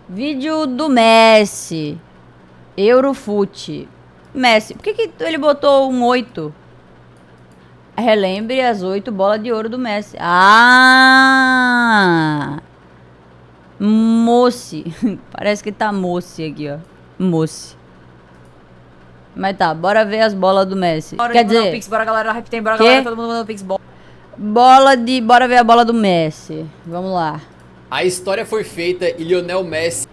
Vídeo do Messi. Eurofute. Messi. Por que ele botou um 8? Relembre as 8 bolas de ouro do Messi. Ah! Moce. Parece que tá moce aqui, ó. Moce. Mas tá, bora ver as bolas do Messi. Bora, Quer dizer... Pix, bora galera, Raptem, bora galera, todo mundo mandando Pix. Bora ver a bola do Messi. Vamos lá. A história foi feita e Lionel Messi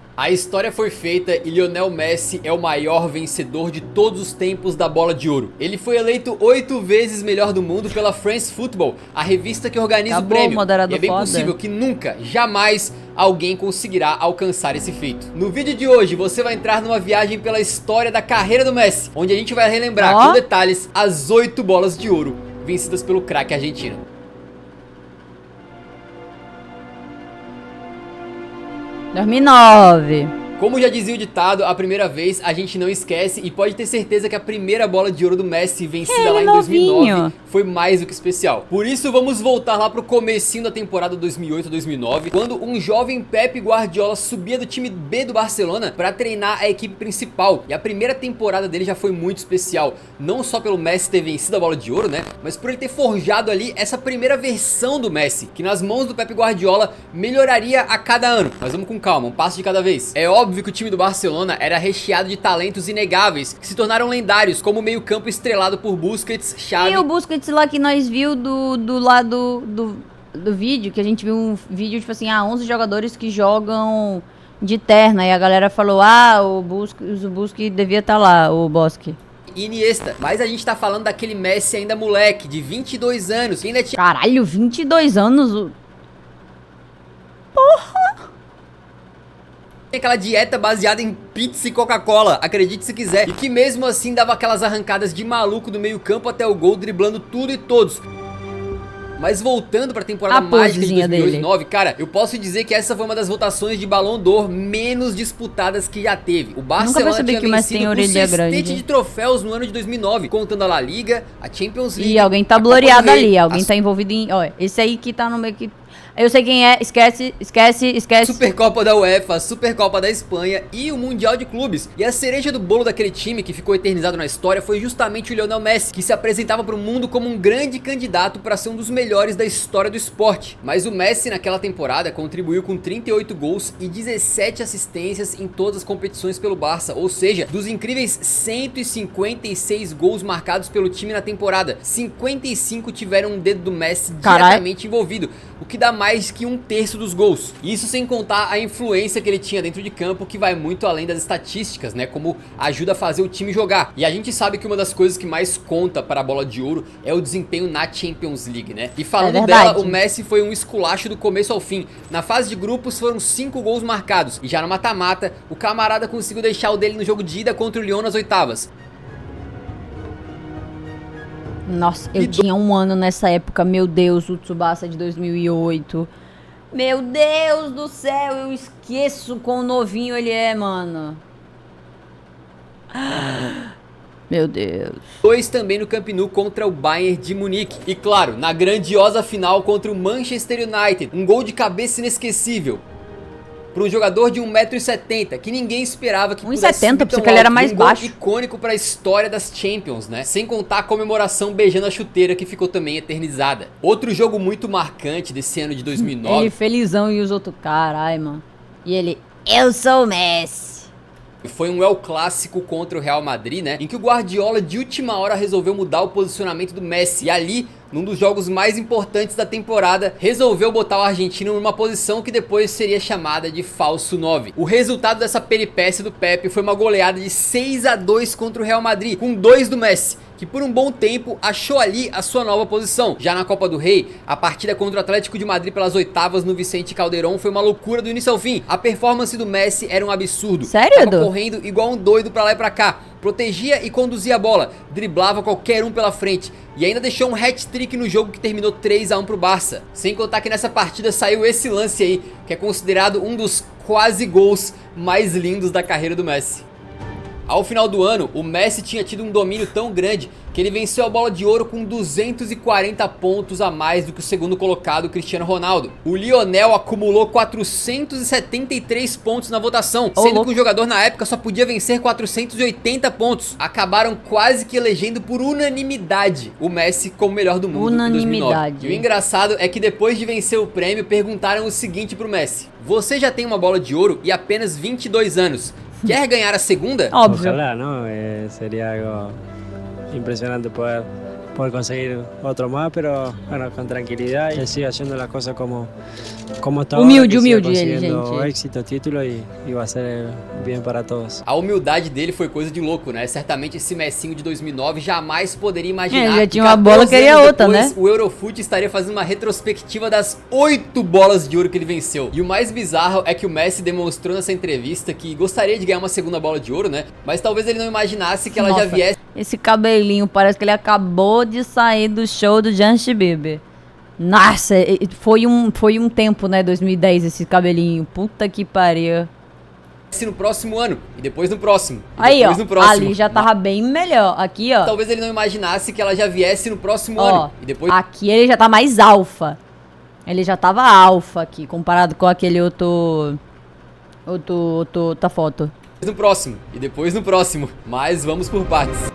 é o maior vencedor de todos os tempos da bola de ouro. Ele foi eleito 8 vezes melhor do mundo pela France Football, a revista que organiza o prêmio. E é bem possível que nunca, jamais, alguém conseguirá alcançar esse feito. No vídeo de hoje você vai entrar numa viagem pela história da carreira do Messi, onde a gente vai relembrar com detalhes as 8 bolas de ouro vencidas pelo craque argentino. Em 2009. Como já dizia o ditado, a primeira vez a gente não esquece, e pode ter certeza que a primeira bola de ouro do Messi vencida lá em 2009 foi mais do que especial. Por isso vamos voltar lá pro comecinho da temporada 2008-2009, quando um jovem Pep Guardiola subia do time B do Barcelona para treinar a equipe principal. E a primeira temporada dele já foi muito especial, não só pelo Messi ter vencido a bola de ouro, né, mas por ele ter forjado ali essa primeira versão do Messi, que nas mãos do Pep Guardiola melhoraria a cada ano. Mas vamos com calma, um passo de cada vez. É óbvio que o time do Barcelona era recheado de talentos inegáveis, que se tornaram lendários, como o meio campo estrelado por Busquets, Xavi... E o Busquets lá que nós viu do lado do vídeo, que a gente viu um vídeo, tipo assim, 11 jogadores que jogam de terna, e a galera falou, o Busquets devia estar lá, o Bosque. Iniesta, mas a gente tá falando daquele Messi ainda moleque, de 22 anos, que ainda tinha... Caralho, 22 anos? Porra! Aquela dieta baseada em pizza e Coca-Cola, acredite se quiser, e que mesmo assim dava aquelas arrancadas de maluco do meio campo até o gol, driblando tudo e todos. Mas voltando pra temporada mágica de 2009, cara, eu posso dizer que essa foi uma das votações de Ballon d'Or menos disputadas que já teve. O Barcelona tinha vencido um sextete de troféus no ano de 2009, contando a La Liga, a Champions League... E alguém tá gloriado ali, alguém tá envolvido em... Ó, esse aí que tá no meio que... Eu sei quem é, esquece. Supercopa da UEFA, Supercopa da Espanha e o Mundial de Clubes. E a cereja do bolo daquele time que ficou eternizado na história foi justamente o Lionel Messi, que se apresentava para o mundo como um grande candidato para ser um dos melhores da história do esporte. Mas o Messi naquela temporada contribuiu com 38 gols e 17 assistências em todas as competições pelo Barça, ou seja, dos incríveis 156 gols marcados pelo time na temporada, 55 tiveram um dedo do Messi diretamente envolvido, o que dá mais que 1/3 dos gols. Isso sem contar a influência que ele tinha dentro de campo, que vai muito além das estatísticas, né, como ajuda a fazer o time jogar. E a gente sabe que uma das coisas que mais conta para a bola de ouro é o desempenho na Champions League, né? E falando dela, o Messi foi um esculacho do começo ao fim. Na fase de grupos foram 5 gols marcados, e já no mata-mata, o camarada conseguiu deixar o dele no jogo de ida contra o Lyon nas oitavas. Nossa, eu tinha 1 ano nessa época, meu Deus, o Tsubasa de 2008. Meu Deus do céu, eu esqueço quão novinho ele é, mano. Meu Deus. 2 também no Camp Nou contra o Bayern de Munique. E claro, na grandiosa final contra o Manchester United, um gol de cabeça inesquecível para um jogador de 1,70 m, que ninguém esperava que pudesse subir tão alto, ele era mais baixo. Icônico para a história das Champions, né? Sem contar a comemoração beijando a chuteira, que ficou também eternizada. Outro jogo muito marcante desse ano de 2009. Ele felizão e os outros, carai, mano. E ele, eu sou o Messi. Foi um El Clássico contra o Real Madrid, né? Em que o Guardiola de última hora resolveu mudar o posicionamento do Messi. E ali, num dos jogos mais importantes da temporada, resolveu botar o argentino numa posição que depois seria chamada de falso 9. O resultado dessa peripécia do Pepe foi uma goleada de 6-2 contra o Real Madrid, com 2 do Messi, que por um bom tempo achou ali a sua nova posição. Já na Copa do Rei, a partida contra o Atlético de Madrid pelas oitavas no Vicente Calderón foi uma loucura do início ao fim. A performance do Messi era um absurdo. Sério, Edu? Tava correndo igual um doido pra lá e pra cá, protegia e conduzia a bola, driblava qualquer um pela frente e ainda deixou um hat-trick no jogo que terminou 3-1 pro Barça. Sem contar que nessa partida saiu esse lance aí, que é considerado um dos quase gols mais lindos da carreira do Messi. Ao final do ano, o Messi tinha tido um domínio tão grande que ele venceu a bola de ouro com 240 pontos a mais do que o segundo colocado, Cristiano Ronaldo. O Lionel acumulou 473 pontos na votação, sendo que o jogador na época só podia vencer 480 pontos. Acabaram quase que elegendo por unanimidade o Messi como melhor do mundo em 2009. E o engraçado é que depois de vencer o prêmio, perguntaram o seguinte pro Messi: você já tem uma bola de ouro e apenas 22 anos. Quer ganhar a segunda? Óbvio. Ojalá, ¿no? Sería algo impresionante poder conseguir otro más, pero bueno, con tranquilidad y sigue haciendo las cosas como está Humilde, ahora, que siga humilde ele, consiguiendo gente. éxito, título y va a ser bien para todos. A humildade dele foi coisa de louco, né? Certamente esse Messinho de 2009 jamais poderia imaginar já que tinha uma bola, 14 queria anos outra, depois, né? o Eurofoot estaria fazendo uma retrospectiva das 8 bolas de ouro que ele venceu. E o mais bizarro é que o Messi demonstrou nessa entrevista que gostaria de ganhar uma segunda bola de ouro, né? Mas talvez ele não imaginasse que ela já viesse Esse cabelinho, parece que ele acabou de sair do show do Justin Bieber. Nossa, foi um tempo, né, 2010, esse cabelinho. Puta que pariu. no próximo ano, e depois no próximo, e Aí, depois ó, no próximo. ali já tava bem melhor. Aqui, ó. Talvez ele não imaginasse que ela já viesse no próximo Ó, ano, e depois aqui ele já tá mais alfa. Ele já tava alfa aqui, comparado com aquele outra foto. no próximo, e depois no próximo. Mas vamos por partes.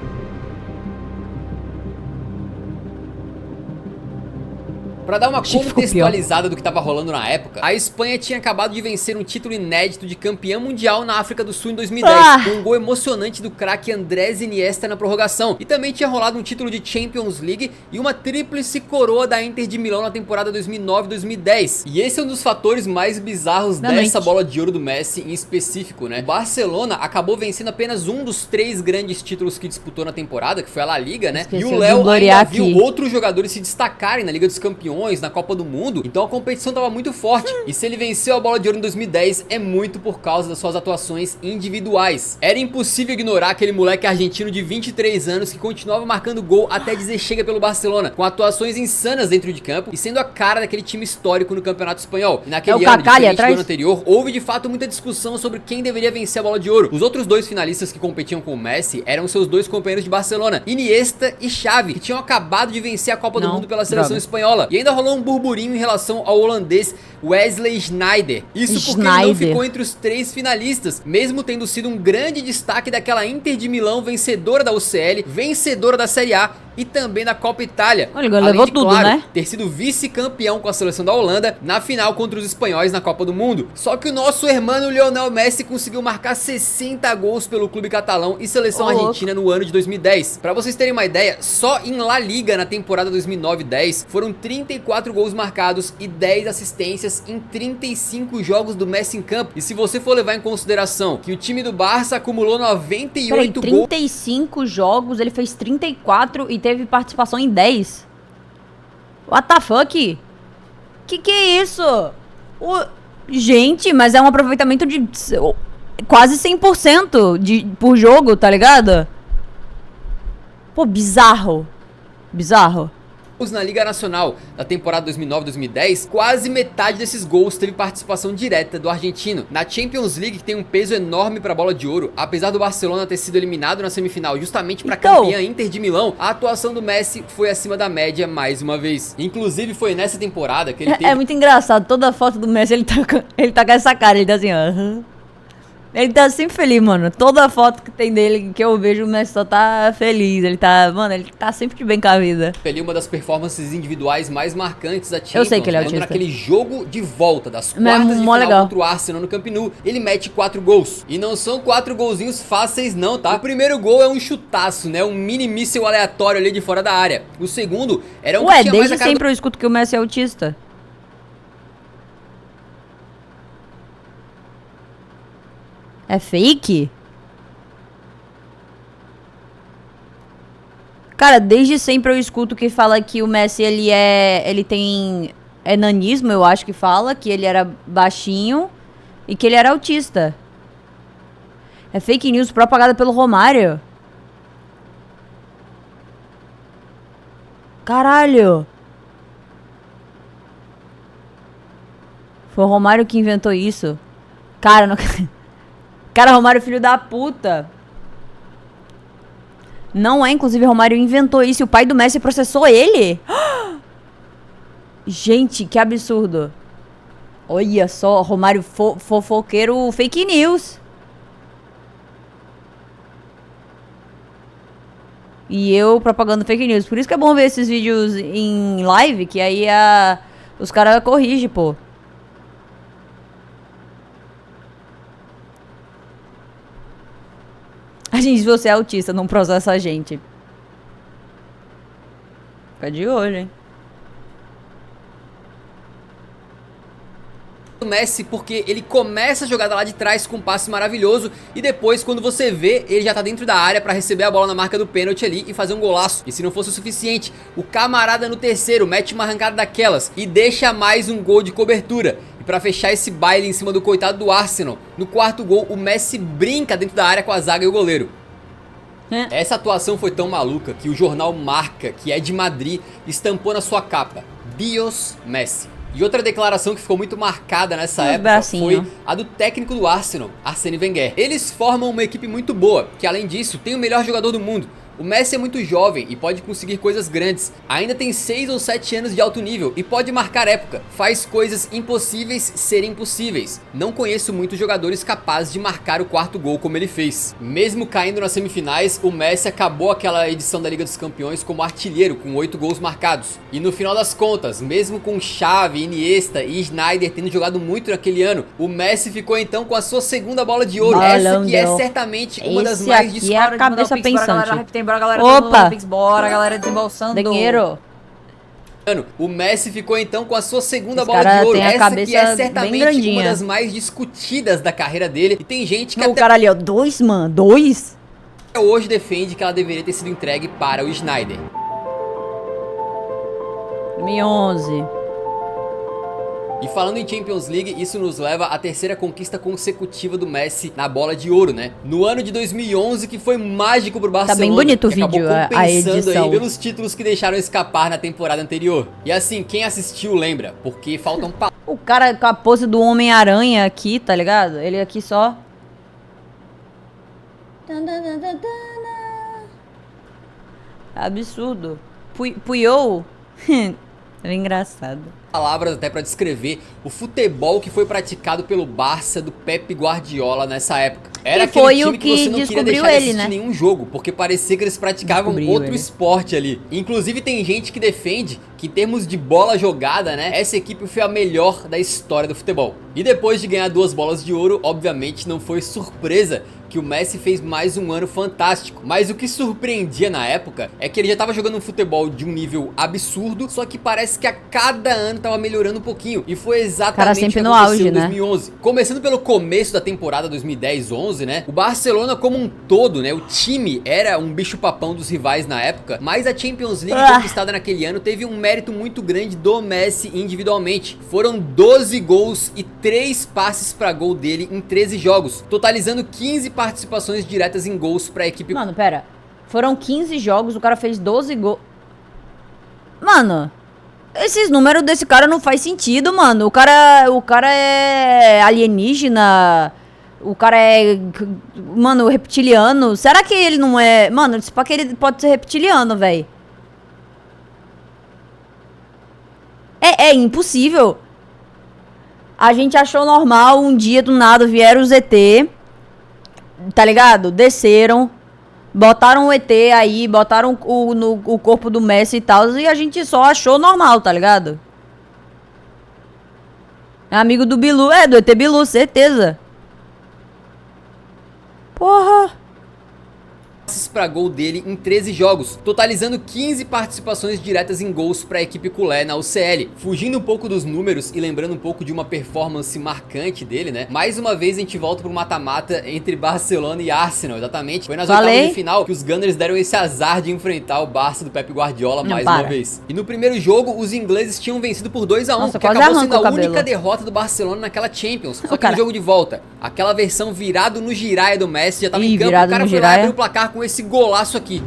Pra dar uma Achei que ficou contextualizada do que tava rolando na época, a Espanha tinha acabado de vencer um título inédito de campeão mundial na África do Sul em 2010, com um gol emocionante do craque Andrés Iniesta na prorrogação. E também tinha rolado um título de Champions League e uma tríplice coroa da Inter de Milão na temporada 2009-2010. E esse é um dos fatores mais bizarros dessa bola de ouro do Messi em específico, né? O Barcelona acabou vencendo apenas um dos 3 grandes títulos que disputou na temporada, que foi a La Liga, né? Esqueceu E o de Léo gloriar ainda viu aqui. outros jogadores se destacarem na Liga dos Campeões, na Copa do Mundo, então a competição tava muito forte. E se ele venceu a bola de ouro em 2010, é muito por causa das suas atuações individuais. Era impossível ignorar aquele moleque argentino de 23 anos que continuava marcando gol até dizer chega pelo Barcelona, com atuações insanas dentro de campo e sendo a cara daquele time histórico no Campeonato Espanhol. E naquele ano, diferente do ano anterior, houve de fato muita discussão sobre quem deveria vencer a bola de ouro. Os outros 2 finalistas que competiam com o Messi eram seus 2 companheiros de Barcelona, Iniesta e Xavi, que tinham acabado de vencer a Copa do Mundo pela seleção espanhola. E ainda rolou um burburinho em relação ao holandês Wesley Sneijder. Isso porque ele não ficou entre os 3 finalistas, mesmo tendo sido um grande destaque daquela Inter de Milão, vencedora da UCL, vencedora da Série A e também da Copa Itália. Olha, levou tudo, claro, né? Ter sido vice-campeão com a seleção da Holanda na final contra os espanhóis na Copa do Mundo. Só que o nosso hermano Lionel Messi conseguiu marcar 60 gols pelo clube catalão e seleção argentina no ano de 2010. Pra vocês terem uma ideia, só em La Liga na temporada 2009-10 foram 34 gols marcados e 10 assistências em 35 jogos do Messi em campo. E se você for levar em consideração que o time do Barça acumulou 98 gols... 35 jogos, ele fez 34 e teve participação em 10. What the fuck? Que é isso? Gente, mas é um aproveitamento de quase 100% por jogo, tá ligado? Pô, bizarro. Bizarro. Na Liga Nacional da temporada 2009-2010, quase metade desses gols teve participação direta do argentino. Na Champions League, que tem um peso enorme para a bola de ouro, apesar do Barcelona ter sido eliminado na semifinal justamente para campeã Inter de Milão, a atuação do Messi foi acima da média mais uma vez. Inclusive foi nessa temporada que ele teve... É muito engraçado, toda foto do Messi ele tá com essa cara, ele tá assim, ó. Ele tá sempre feliz, mano. Toda foto que tem dele que eu vejo, o Messi só tá feliz. Ele tá, mano, ele tá sempre de bem com a vida. Ele é uma das performances individuais mais marcantes da Champions. Eu sei que ele é autista. Naquele jogo de volta das quartas de final contra o Arsenal no Camp Nou, ele mete 4 gols. E não são 4 golzinhos fáceis não, tá? O primeiro gol é um chutaço, né? Um mini míssil aleatório ali de fora da área. O segundo era um que tinha mais a cara sempre eu escuto que o Messi é autista. É fake? Cara, desde sempre eu escuto que fala que o Messi, ele tem enanismo, eu acho que fala, que ele era baixinho e que ele era autista. É fake news propagada pelo Romário. Caralho. Foi o Romário que inventou isso. Cara, não... Cara, Romário, filho da puta. Não é, inclusive, Romário inventou isso e o pai do Messi processou ele. Gente, que absurdo. Olha só, Romário fofoqueiro fake news. E eu propagando fake news. Por isso que é bom ver esses vídeos em live, que aí os caras corrigem, pô. A gente, se você é autista, não processa a gente. Fica de olho, hein? O Messi, porque ele começa a jogada lá de trás com um passe maravilhoso e depois, quando você vê, ele já tá dentro da área pra receber a bola na marca do pênalti ali e fazer um golaço. E se não fosse o suficiente, o camarada no terceiro mete uma arrancada daquelas e deixa mais um gol de cobertura. E pra fechar esse baile em cima do coitado do Arsenal, no quarto gol, o Messi brinca dentro da área com a zaga e o goleiro. Essa atuação foi tão maluca que o jornal Marca, que é de Madrid, estampou na sua capa: Dios Messi. E outra declaração que ficou muito marcada nessa época foi a do técnico do Arsenal, Arsène Wenger. Eles formam uma equipe muito boa, que além disso tem o melhor jogador do mundo. O Messi é muito jovem e pode conseguir coisas grandes. Ainda tem 6 ou 7 anos de alto nível e pode marcar época. Faz coisas impossíveis serem possíveis. Não conheço muitos jogadores capazes de marcar o quarto gol como ele fez. Mesmo caindo nas semifinais, o Messi acabou aquela edição da Liga dos Campeões como artilheiro com 8 gols marcados. E no final das contas, mesmo com Xavi, Iniesta e Sneijder tendo jogado muito naquele ano, o Messi ficou então com a sua segunda bola de ouro. Essa que é certamente uma das mais discutadas. É a cabeça pensante. Bora, galera, Opa! Bora, galera, desembolsando. Dinheiro. O Messi ficou então com a sua segunda bola de ouro. Essa que é certamente uma das mais discutidas da carreira dele. E tem gente que o cara ali, ó, 2, mano, 2? Até hoje defende que ela deveria ter sido entregue para o Sneijder. 2011. E falando em Champions League, isso nos leva à terceira conquista consecutiva do Messi na bola de ouro, né? No ano de 2011, que foi mágico pro Barcelona. Tá bem bonito o vídeo, a edição. Aí pelos títulos que deixaram escapar na temporada anterior. E assim, quem assistiu lembra, porque faltam o cara com a pose do Homem-Aranha aqui, tá ligado? Ele aqui só. Absurdo. Puyol. É engraçado. Palavras até pra descrever o futebol que foi praticado pelo Barça do Pep Guardiola nessa época. Era aquele time que você não queria deixar de assistir nenhum jogo, porque parecia que eles praticavam outro esporte ali. Inclusive tem gente que defende que em termos de bola jogada, né, essa equipe foi a melhor da história do futebol. E depois de ganhar 2 bolas de ouro, obviamente não foi surpresa que o Messi fez mais um ano fantástico. Mas o que surpreendia na época é que ele já tava jogando um futebol de um nível absurdo, só que parece que a cada ano tava melhorando um pouquinho. E foi exatamente o que aconteceu em 2011. Começando pelo começo da temporada 2010-11, né? O Barcelona como um todo, né? O time era um bicho-papão dos rivais na época, mas a Champions League conquistada naquele ano teve um mérito muito grande do Messi individualmente. Foram 12 gols e 3 passes pra gol dele em 13 jogos, totalizando 15 participações diretas em gols pra equipe. Mano, pera. Foram 15 jogos, o cara fez 12 gols. Mano, esses números desse cara não faz sentido, mano. O cara é alienígena. O cara é, mano, reptiliano. Será que ele não é... Mano, pra que ele pode ser reptiliano, velho. É impossível. A gente achou normal, um dia do nada vieram os ET, tá ligado? Desceram, botaram o ET aí, botaram o corpo do Messi e tal, e a gente só achou normal, tá ligado? É amigo do Bilu, do ET Bilu, certeza. Porra! Pra gol dele em 13 jogos, totalizando 15 participações diretas em gols para a equipe culé na UCL. Fugindo um pouco dos números e lembrando um pouco de uma performance marcante dele, né? Mais uma vez a gente volta pro mata-mata entre Barcelona e Arsenal, exatamente. Foi nas oitavas de final que os Gunners deram esse azar de enfrentar o Barça do Pep Guardiola mais uma vez. E no primeiro jogo, os ingleses tinham vencido por 2-1, que acabou sendo a única derrota do Barcelona naquela Champions. Só que no jogo de volta, aquela versão virado no giraia do Messi já tava em campo, o cara foi lá e abriu o placar com esse golaço aqui.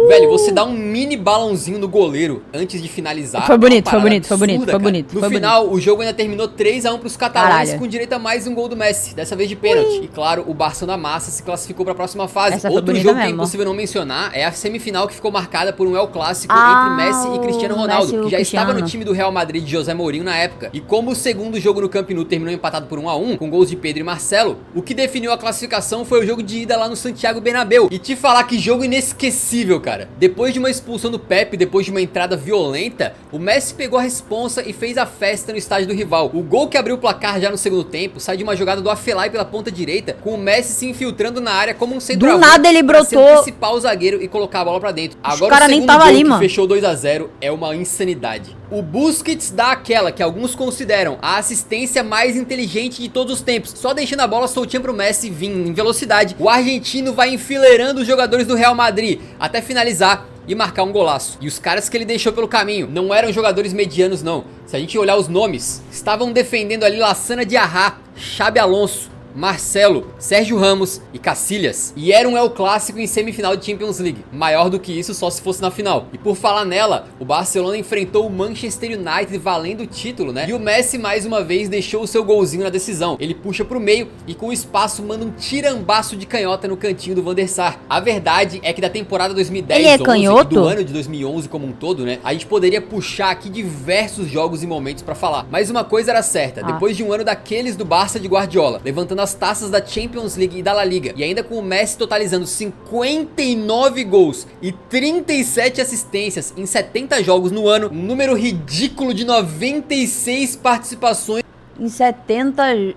Velho, você dá um mini balãozinho no goleiro antes de finalizar. Foi bonito, É uma foi parada bonito, foi bonito, absurda, foi cara. bonito, No foi final, o jogo ainda terminou 3-1 pros catalães, Caralho. com direito a mais um gol do Messi, dessa vez de pênalti. E claro, o Barça da Massa se classificou pra próxima fase. Essa foi Outro bonita jogo que é mesmo. impossível não mencionar é a semifinal que ficou marcada por um El Clássico Ah, entre Messi e Cristiano o Ronaldo, Messi e o que já estava no Cristiano. time do Real Madrid de José Mourinho na época. E como o segundo jogo no Camp Nou terminou empatado por 1-1, com gols de Pedro e Marcelo, o que definiu a classificação foi o jogo de ida lá no Santiago Bernabéu. E te falar que jogo inesquecível, cara. Depois de uma expulsão do Pepe, depois de uma entrada violenta, o Messi pegou a responsa e fez a festa no estádio do rival. O gol que abriu o placar já no segundo tempo sai de uma jogada do Afelai pela ponta direita, com o Messi se infiltrando na área como um centroavante. Do nada ele pra se brotou. antecipar o zagueiro e colocar a bola pra dentro. Agora cara o nem segundo tava gol ali, que mano. fechou 2-0 é uma insanidade. O Busquets dá aquela que alguns consideram a assistência mais inteligente de todos os tempos, só deixando a bola soltinha pro Messi vir em velocidade. O argentino vai enfileirando os jogadores do Real Madrid até finalizar e marcar um golaço. E os caras que ele deixou pelo caminho não eram jogadores medianos não. Se a gente olhar os nomes, estavam defendendo ali Lassana Diarra, Xabi Alonso, Marcelo, Sérgio Ramos e Cacilhas. E era um El Clássico em semifinal de Champions League. Maior do que isso só se fosse na final. E por falar nela, o Barcelona enfrentou o Manchester United valendo o título, né? E o Messi mais uma vez deixou o seu golzinho na decisão. Ele puxa pro meio e com espaço manda um tirambaço de canhota no cantinho do Van der Sar. A verdade é que da temporada 2010 Ele é 11 e canhoto? do ano de 2011 como um todo, né? A gente poderia puxar aqui diversos jogos e momentos pra falar. Mas uma coisa era certa, depois de um ano daqueles do Barça de Guardiola, levantando as taças da Champions League e da La Liga, e ainda com o Messi totalizando 59 gols e 37 assistências em 70 jogos no ano, um número ridículo de 96 participações. Em 70...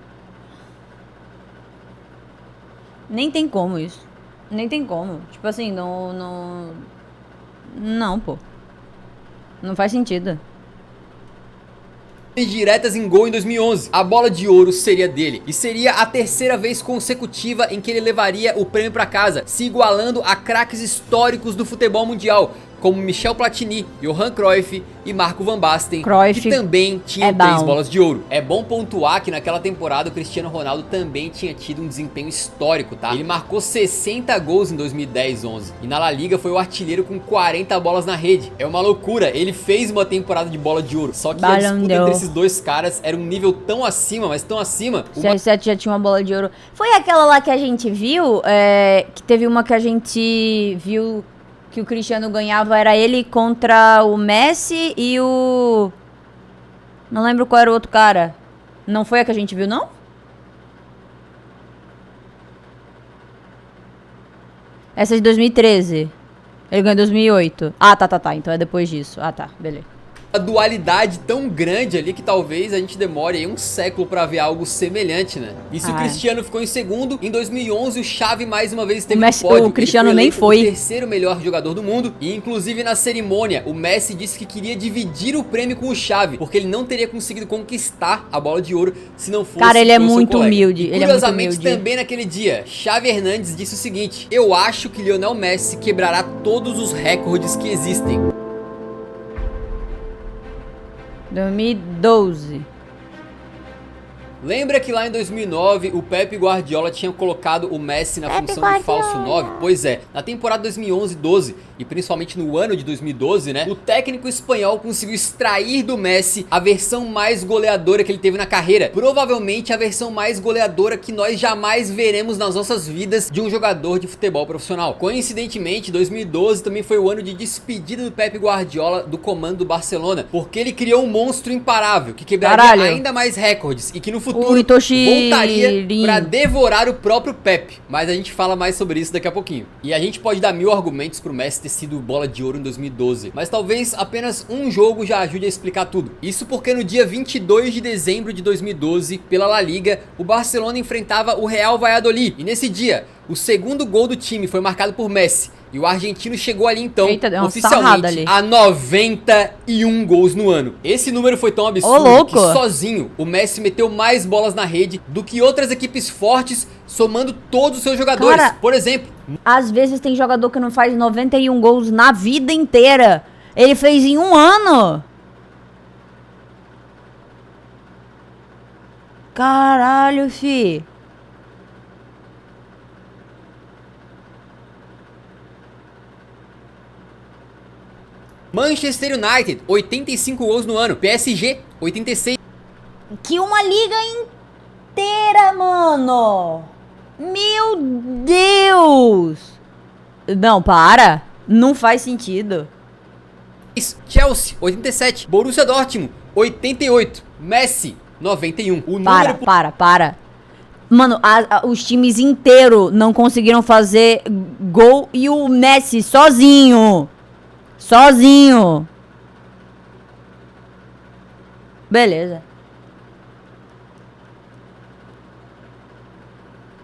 Nem tem como isso. Nem tem como. Tipo assim, não, pô. Não faz sentido. Diretas em gol em 2011. A bola de ouro seria dele e seria a terceira vez consecutiva em que ele levaria o prêmio pra casa, se igualando a craques históricos do futebol mundial, como Michel Platini, Johan Cruyff e Marco Van Basten, Cruyff que também tinham é 3 bom. bolas de ouro. É bom pontuar que naquela temporada o Cristiano Ronaldo também tinha tido um desempenho histórico, tá? Ele marcou 60 gols em 2010-11 e na La Liga foi o artilheiro com 40 bolas na rede. É uma loucura, ele fez uma temporada de bola de ouro, só que a Ballon disputa d'Or. entre esses dois caras era um nível tão acima, mas tão acima. O CR7 já tinha uma bola de ouro. Foi aquela lá que a gente viu, que teve uma que a gente viu que o Cristiano ganhava, era ele contra o Messi e o... Não lembro qual era o outro cara. Não foi a que a gente viu, não? Essa é de 2013. Ele ganhou em 2008. Ah, tá. Então é depois disso. Ah, tá. Beleza. A dualidade tão grande ali que talvez a gente demore aí um século pra ver algo semelhante, né? E se o Cristiano ficou em segundo, em 2011 o Xavi mais uma vez esteve O Messi- no pódio. o Cristiano Ele nem eleito foi. o terceiro melhor jogador do mundo e inclusive na cerimônia o Messi disse que queria dividir o prêmio com o Xavi, porque ele não teria conseguido conquistar a bola de ouro se não fosse Cara, ele é pelo seu muito colega. humilde, E, ele é muito curiosamente humilde. também naquele dia, Xavi Hernandes disse o seguinte: eu acho que Lionel Messi quebrará todos os recordes que existem. 2012. Lembra que lá em 2009 o Pepe Guardiola tinha colocado o Messi na função de falso 9? Pois é, na temporada 2011-12 e principalmente no ano de 2012, né? O técnico espanhol conseguiu extrair do Messi a versão mais goleadora que ele teve na carreira. Provavelmente a versão mais goleadora que nós jamais veremos nas nossas vidas de um jogador de futebol profissional. Coincidentemente, 2012 também foi o ano de despedida do Pepe Guardiola do comando do Barcelona, porque ele criou um monstro imparável que quebraria Caralho. ainda mais recordes e que no O futuro Itoshi voltaria Rin. pra devorar o próprio Pepe. Mas a gente fala mais sobre isso daqui a pouquinho. E a gente pode dar 1000 argumentos pro Messi ter sido bola de ouro em 2012, mas talvez apenas um jogo já ajude a explicar tudo. Isso porque no dia 22 de dezembro de 2012, pela La Liga, o Barcelona enfrentava o Real Valladolid. E nesse dia, o segundo gol do time foi marcado por Messi. E o argentino chegou ali então, Eita, deu uma sarrada oficialmente, ali. a 91 gols no ano. Esse número foi tão absurdo Ô, louco. que sozinho o Messi meteu mais bolas na rede do que outras equipes fortes, somando todos os seus jogadores. Cara, Por exemplo, Às vezes tem jogador que não faz 91 gols na vida inteira. Ele fez em um ano. Caralho, fi. Manchester United, 85 gols no ano. PSG, 86. Que uma liga inteira, mano. Meu Deus. Não, para. Não faz sentido. Chelsea, 87. Borussia Dortmund, 88. Messi, 91. O número... Para. Mano, os times inteiros não conseguiram fazer gol e o Messi sozinho. Beleza.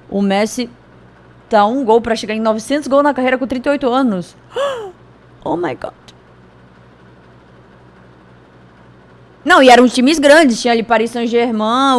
O Messi tá um gol pra chegar em 900 gols na carreira com 38 anos. Oh my God. Não, e eram os times grandes. Tinha ali Paris Saint-Germain,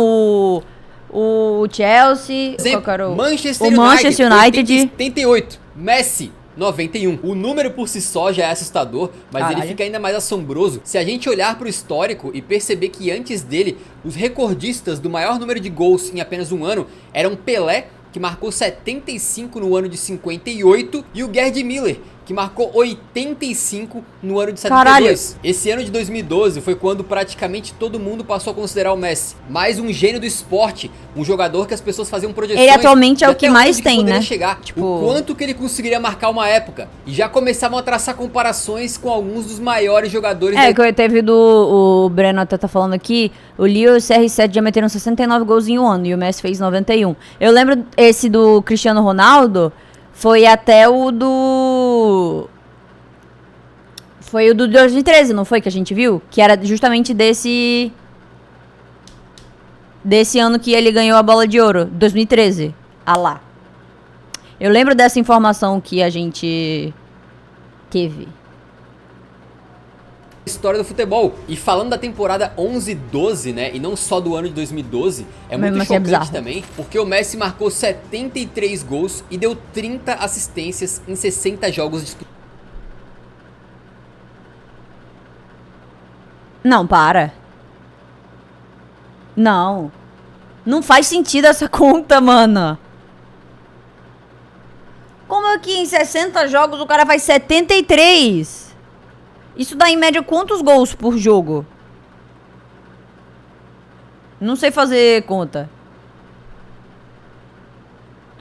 o Chelsea, Exemplo, o Manchester United, 78. Messi, 91. O número por si só já é assustador, mas Caralho. ele fica ainda mais assombroso se a gente olhar pro histórico e perceber que antes dele, os recordistas do maior número de gols em apenas um ano eram Pelé, que marcou 75 no ano de 58, e o Gerd Müller, que marcou 85 no ano de 72. Caralho. Esse ano de 2012 foi quando praticamente todo mundo passou a considerar o Messi mais um gênio do esporte, um jogador que as pessoas faziam projeções. Ele atualmente é de o que até mais onde tem, poderia né? chegar, Tipo... o quanto que ele conseguiria marcar uma época. E já começavam a traçar comparações com alguns dos maiores jogadores É, que eu teve o Breno até tá falando aqui, o Leo e o CR7 já meteram 69 gols em um ano e o Messi fez 91. Eu lembro esse do Cristiano Ronaldo, foi até o do... Foi o do 2013, não foi, que a gente viu? Que era justamente desse ano que ele ganhou a bola de ouro, 2013. Ah lá. Eu lembro dessa informação que a gente teve. História do futebol. E falando da temporada 11-12, né, e não só do ano de 2012, é muito Mesmo assim é chocante bizarro. também, porque o Messi marcou 73 gols e deu 30 assistências em 60 jogos disputados. Não, para. Não. Não faz sentido essa conta, mano. Como é que em 60 jogos o cara faz 73? Isso dá em média quantos gols por jogo? Não sei fazer conta.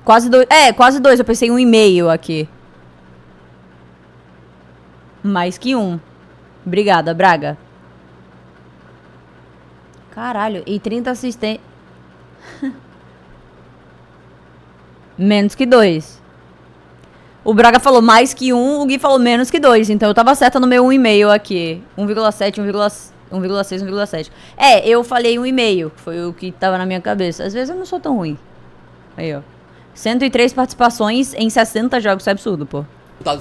Quase dois. É, quase dois. Eu pensei 1,5 aqui. Mais que 1. Obrigada, Braga. Caralho, e 30 assistências. Menos que 2. O Braga falou mais que 1, o Gui falou menos que 2. Então eu tava certa no meu 1,5 aqui. 1,7, 1,6, 1,7. É, eu falei 1,5. Foi o que tava na minha cabeça. Às vezes eu não sou tão ruim. Aí, ó. 103 participações em 60 jogos. Isso é absurdo, pô.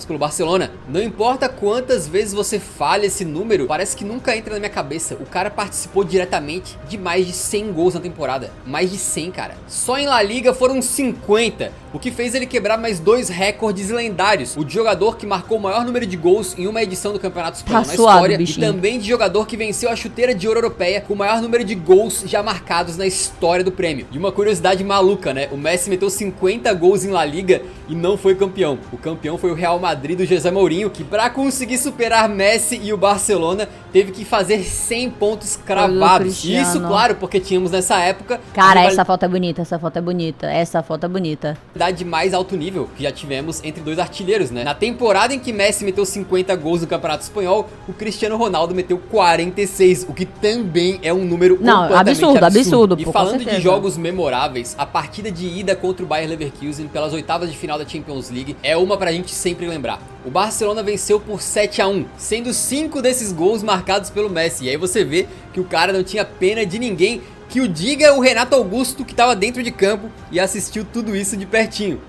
Pelo Barcelona. Não importa quantas vezes você falha esse número, parece que nunca entra na minha cabeça. O cara participou diretamente de mais de 100 gols na temporada. Mais de 100, cara. Só em La Liga foram 50, o que fez ele quebrar mais 2 recordes lendários. O de jogador que marcou o maior número de gols em uma edição do Campeonato Espanhol na história, bichinho. E também de jogador que venceu a chuteira de ouro europeia com o maior número de gols já marcados na história do prêmio. E uma curiosidade maluca, né? O Messi meteu 50 gols em La Liga e não foi campeão. O campeão foi o Real Madrid do José Mourinho, que pra conseguir superar Messi e o Barcelona, teve que fazer 100 pontos cravados. Isso, claro, porque tínhamos nessa época... Cara, essa foto é bonita, essa foto é bonita, essa foto é bonita. De mais alto nível que já tivemos entre dois artilheiros, né? Na temporada em que Messi meteu 50 gols no Campeonato Espanhol, o Cristiano Ronaldo meteu 46, o que também é um número completamente absurdo. E falando de jogos memoráveis, a partida de ida contra o Bayer Leverkusen pelas oitavas de final da Champions League é uma pra gente sempre lembrar. O Barcelona venceu por 7-1, sendo 5 desses gols marcados pelo Messi. E aí você vê que o cara não tinha pena de ninguém. Que o diga o Renato Augusto, que estava dentro de campo e assistiu tudo isso de pertinho.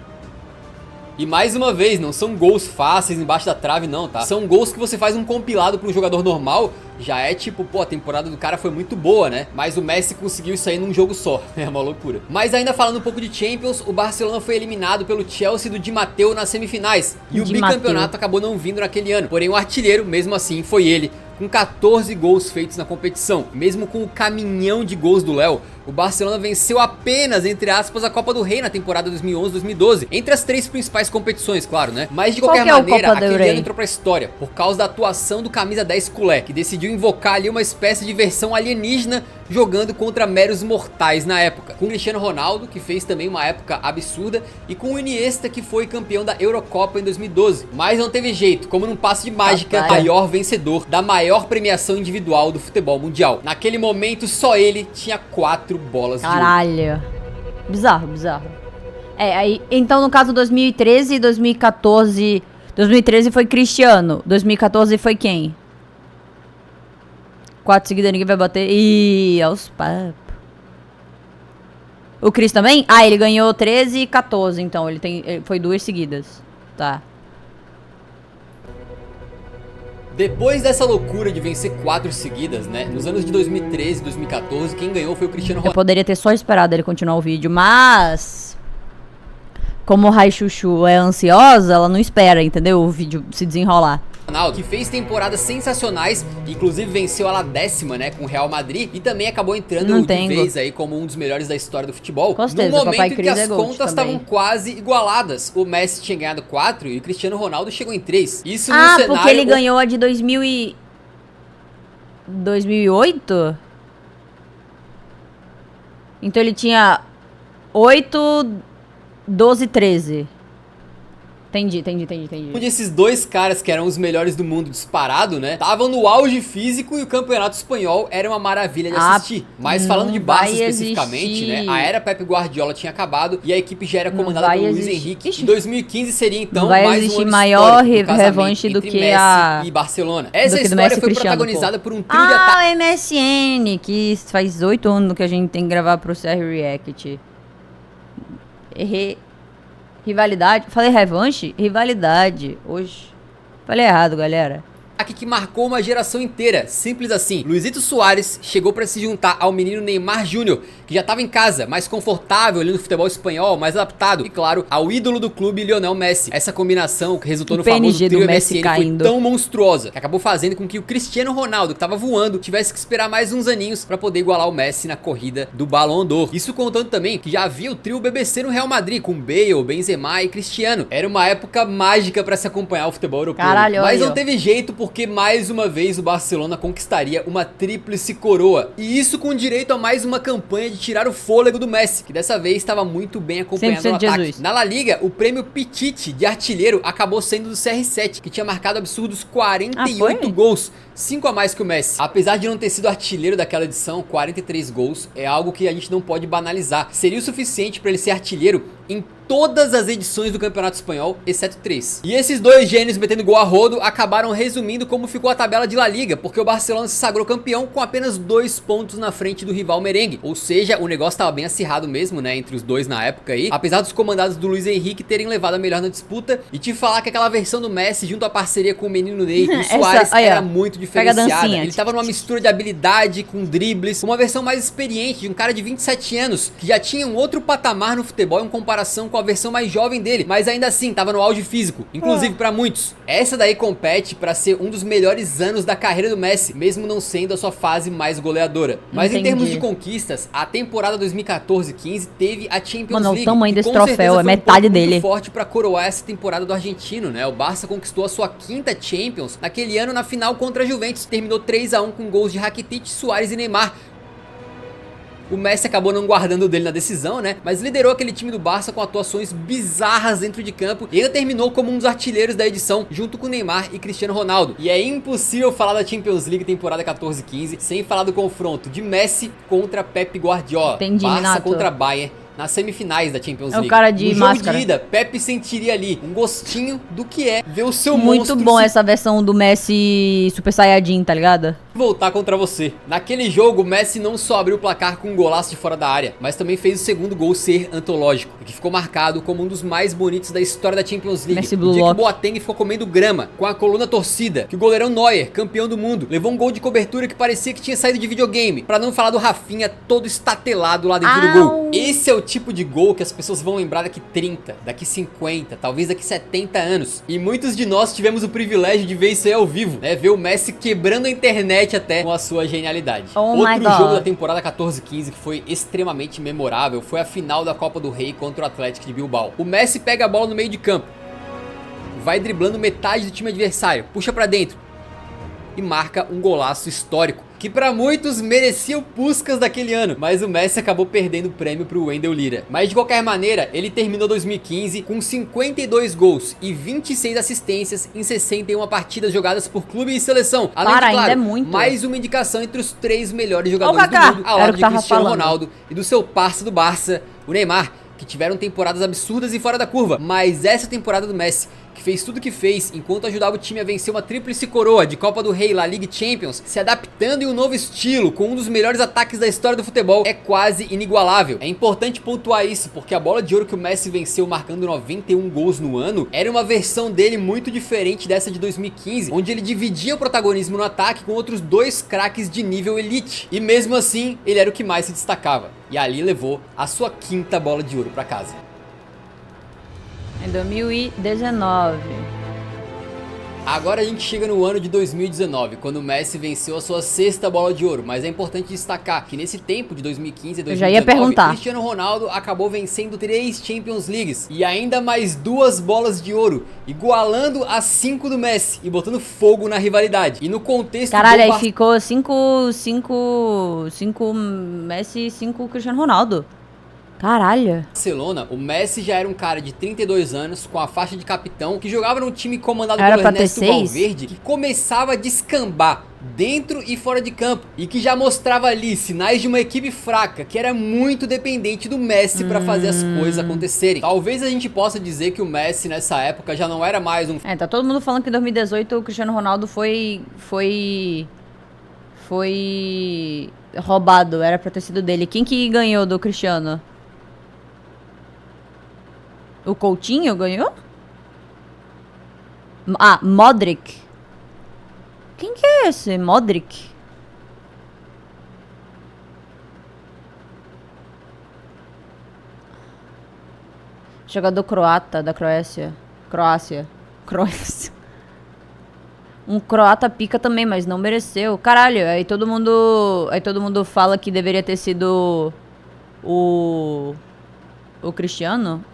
E mais uma vez, não são gols fáceis embaixo da trave não, tá? São gols que você faz um compilado para um jogador normal, já é tipo, pô, a temporada do cara foi muito boa, né? Mas o Messi conseguiu isso aí num jogo só, é uma loucura. Mas ainda falando um pouco de Champions, o Barcelona foi eliminado pelo Chelsea do Di Matteo nas semifinais. E o bicampeonato acabou não vindo naquele ano. Porém o artilheiro, mesmo assim, foi ele, com 14 gols feitos na competição. Mesmo com o caminhão de gols do Léo, o Barcelona venceu apenas, entre aspas, a Copa do Rei na temporada 2011-2012, entre as 3 principais competições, claro, né? Mas de qualquer maneira, aquele ano entrou pra história, por causa da atuação do camisa 10 culé, que decidiu invocar ali uma espécie de versão alienígena jogando contra meros mortais na época, com o Cristiano Ronaldo, que fez também uma época absurda, e com o Iniesta, que foi campeão da Eurocopa em 2012. Mas não teve jeito, como num passe de mágica, maior vencedor da maior premiação individual do futebol mundial. Naquele momento, só ele tinha 4 bolas de ouro. Caralho. Bizarro, bizarro. Aí, então no caso 2013 e 2014... 2013 foi Cristiano, 2014 foi quem? 4 seguidas, ninguém vai bater. Ih, aos papos. O Cris também? Ah, ele ganhou 13 e 14, então. Foi 2 seguidas. Tá. Depois dessa loucura de vencer 4 seguidas, né? Nos anos de 2013 e 2014, quem ganhou foi o Cristiano Ronaldo. Eu poderia ter só esperado ele continuar o vídeo, mas... como Rai Chuchu é ansiosa, ela não espera, entendeu? O vídeo se desenrolar. Que fez temporadas sensacionais, inclusive venceu a La 10ª, né, com o Real Madrid, e também acabou entrando de vez aí como um dos melhores da história do futebol. Com certeza, no momento em que as é contas estavam quase igualadas. O Messi tinha ganhado 4 e o Cristiano Ronaldo chegou em 3. Isso no cenário... porque ele ganhou a de 2008? Então ele tinha 8, 12, 13. Entendi. Um desses 2 caras que eram os melhores do mundo disparado, né? Estavam no auge físico e o campeonato espanhol era uma maravilha de assistir. Mas falando de Barça especificamente, né? A era Pep Guardiola tinha acabado e a equipe já era comandada por Luis Henrique. Em 2015 seria então mais um ano maior revanche do que Messi e Barcelona. Essa história foi protagonizada por um trio de ataque. O MSN, que faz 8 anos que a gente tem que gravar pro CR React. Errei. Rivalidade. Falei revanche? Rivalidade. Hoje. Falei errado, galera. Que marcou uma geração inteira, simples assim. Luizito Soares chegou pra se juntar ao menino Neymar Júnior, que já tava em casa, mais confortável ali no futebol espanhol, mais adaptado, e claro, ao ídolo do clube, Lionel Messi. Essa combinação que resultou no famoso trio MSN foi tão monstruosa, que acabou fazendo com que o Cristiano Ronaldo, que tava voando, tivesse que esperar mais uns aninhos pra poder igualar o Messi na corrida do Ballon d'Or. Isso contando também que já havia o trio BBC no Real Madrid, com Bale, Benzema e Cristiano. Era uma época mágica pra se acompanhar o futebol europeu. Caralho, mas não teve jeito, porque mais uma vez o Barcelona conquistaria uma tríplice coroa, e isso com direito a mais uma campanha de tirar o fôlego do Messi, que dessa vez estava muito bem acompanhado no ataque. Na La Liga, o prêmio Pichichi de artilheiro acabou sendo do CR7, que tinha marcado absurdos 48 gols, 5 a mais que o Messi. Apesar de não ter sido artilheiro daquela edição, 43 gols é algo que a gente não pode banalizar. Seria o suficiente para ele ser artilheiro em todas as edições do Campeonato Espanhol, exceto 3. E esses 2 gênios metendo gol a rodo acabaram resumindo como ficou a tabela de La Liga, porque o Barcelona se sagrou campeão com apenas 2 pontos na frente do rival merengue. Ou seja, o negócio estava bem acirrado mesmo, né, entre os dois na época aí, apesar dos comandados do Luis Henrique terem levado a melhor na disputa. E te falar que aquela versão do Messi junto à parceria com o menino Ney e o Soares era muito diferenciada. Ele tava numa mistura de habilidade com dribles, uma versão mais experiente de um cara de 27 anos, que já tinha um outro patamar no futebol em comparação com a versão mais jovem dele, mas ainda assim tava no auge físico, inclusive pra muitos. Essa daí compete pra ser um dos melhores anos da carreira do Messi, mesmo não sendo a sua fase mais goleadora. Mas em termos de conquistas, a temporada 2014-15 teve a Champions League. O tamanho desse troféu é metade dele. Muito forte pra coroar essa temporada do argentino, né? O Barça conquistou a sua 5ª Champions naquele ano na final contra a Juventus, terminou 3 a 1 com gols de Rakitic, Suárez e Neymar. O Messi acabou não guardando o dele na decisão, né? Mas liderou aquele time do Barça com atuações bizarras dentro de campo e ainda terminou como um dos artilheiros da edição, junto com Neymar e Cristiano Ronaldo. E é impossível falar da Champions League temporada 14-15 sem falar do confronto de Messi contra Pep Guardiola. Barça contra Bayern nas semifinais da Champions League. É o cara de máscara. No jogo de ida, Pepe sentiria ali um gostinho do que é ver o seu monstro. Muito bom essa versão do Messi Super Saiyajin, tá ligado? Voltar contra você. Naquele jogo, o Messi não só abriu o placar com um golaço de fora da área, mas também fez o segundo gol ser antológico, que ficou marcado como um dos mais bonitos da história da Champions League. Messi o dia que o Boateng ficou comendo grama com a coluna torcida, que o goleirão Neuer, campeão do mundo, levou um gol de cobertura que parecia que tinha saído de videogame, pra não falar do Rafinha todo estatelado lá dentro do gol. Esse é o tipo de gol que as pessoas vão lembrar daqui 30, daqui 50, talvez daqui 70 anos. E muitos de nós tivemos o privilégio de ver isso aí ao vivo, né? Ver o Messi quebrando a internet compete até com a sua genialidade. Oh my Outro God. jogo da temporada 14-15 que foi extremamente memorável foi a final da Copa do Rei contra o Atlético de Bilbao. O Messi pega a bola no meio de campo, vai driblando metade do time adversário, puxa pra dentro e marca um golaço histórico, que pra muitos merecia o Puskás daquele ano, mas o Messi acabou perdendo o prêmio pro Wendel Lira. Mas de qualquer maneira, ele terminou 2015 com 52 gols e 26 assistências em 61 partidas jogadas por clube e seleção. Além Cara, de, claro, ainda é muito. mais uma indicação entre os 3 melhores jogadores do Kaká, mundo, ao era lado o que de tava Cristiano falando. Ronaldo e do seu parça do Barça, o Neymar, que tiveram temporadas absurdas e fora da curva. Mas essa temporada do Messi, que fez tudo o que fez enquanto ajudava o time a vencer uma tríplice coroa de Copa do Rei, La Liga e Champions, se adaptando em um novo estilo, com um dos melhores ataques da história do futebol, é quase inigualável. É importante pontuar isso, porque a bola de ouro que o Messi venceu marcando 91 gols no ano, era uma versão dele muito diferente dessa de 2015, onde ele dividia o protagonismo no ataque com outros 2 craques de nível elite. E mesmo assim, ele era o que mais se destacava. E ali levou a sua 5ª bola de ouro pra casa. Em 2019. Agora a gente chega no ano de 2019, quando o Messi venceu a sua 6ª bola de ouro, mas é importante destacar que nesse tempo de 2015 e 2019, Eu já ia perguntar. Cristiano Ronaldo acabou vencendo 3 Champions Leagues e ainda mais 2 bolas de ouro, igualando as 5 do Messi e botando fogo na rivalidade. E no contexto Caralho, do aí ficou 5 Messi e 5 Cristiano Ronaldo. Caralho. Barcelona, o Messi já era um cara de 32 anos, com a faixa de capitão, que jogava num time comandado Era pelo pra ter Ernesto 6? Valverde, que começava a descambar dentro e fora de campo, e que já mostrava ali sinais de uma equipe fraca, que era muito dependente do Messi pra fazer as coisas acontecerem. Talvez a gente possa dizer que o Messi nessa época já não era mais um Tá todo mundo falando que em 2018 o Cristiano Ronaldo foi roubado, era pra ter sido dele. Quem que ganhou do Cristiano? O Coutinho ganhou? Ah, Modric. Quem que é esse? Modric? Jogador croata da Croácia. Croácia. Um croata pica também, mas não mereceu. Caralho, aí todo mundo fala que deveria ter sido o Cristiano.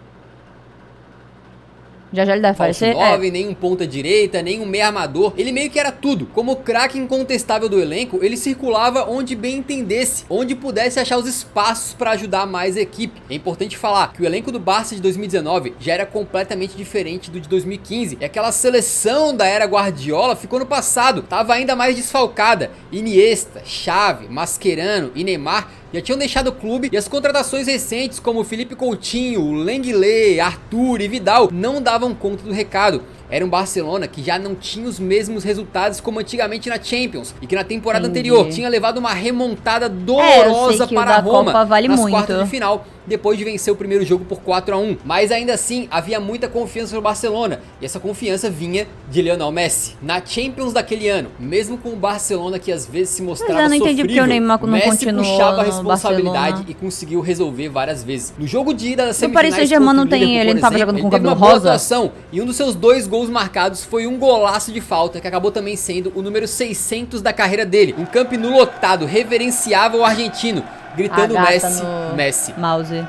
Já ele deve falso aparecer. 9, nem um ponta direita, nem um meia armador. Ele meio que era tudo. Como craque incontestável do elenco, ele circulava onde bem entendesse, onde pudesse achar os espaços para ajudar mais a equipe. É importante falar que o elenco do Barça de 2019 já era completamente diferente do de 2015. E aquela seleção da era Guardiola ficou no passado, tava ainda mais desfalcada. Iniesta, Xavi, Mascherano e Neymar já tinham deixado o clube, e as contratações recentes como Felipe Coutinho, Lenglet, Arthur e Vidal não davam conta do recado. Era um Barcelona que já não tinha os mesmos resultados como antigamente na Champions, e que na temporada anterior tinha levado uma remontada dolorosa para a Roma Copa vale nas muito. quartas de final, depois de vencer o primeiro jogo por 4-1. Mas ainda assim, havia muita confiança no Barcelona, e essa confiança vinha de Lionel Messi. Na Champions daquele ano, mesmo com o Barcelona que às vezes se mostrava eu não entendi sofrível, porque o Neymar não Messi continuou puxava a no responsabilidade Barcelona. e conseguiu resolver várias vezes. No jogo de ida da No semifinais Paris Saint-Germain contra o não tem, Liverpool, ele por não tava exemplo, jogando com ele teve cabelo uma boa rosa? atuação, e um dos seus 2 gols marcados foi um golaço de falta, que acabou também sendo o número 600 da carreira dele. Um Camp Nou lotado reverenciava o argentino, gritando A gata Messi, no Messi. mouse.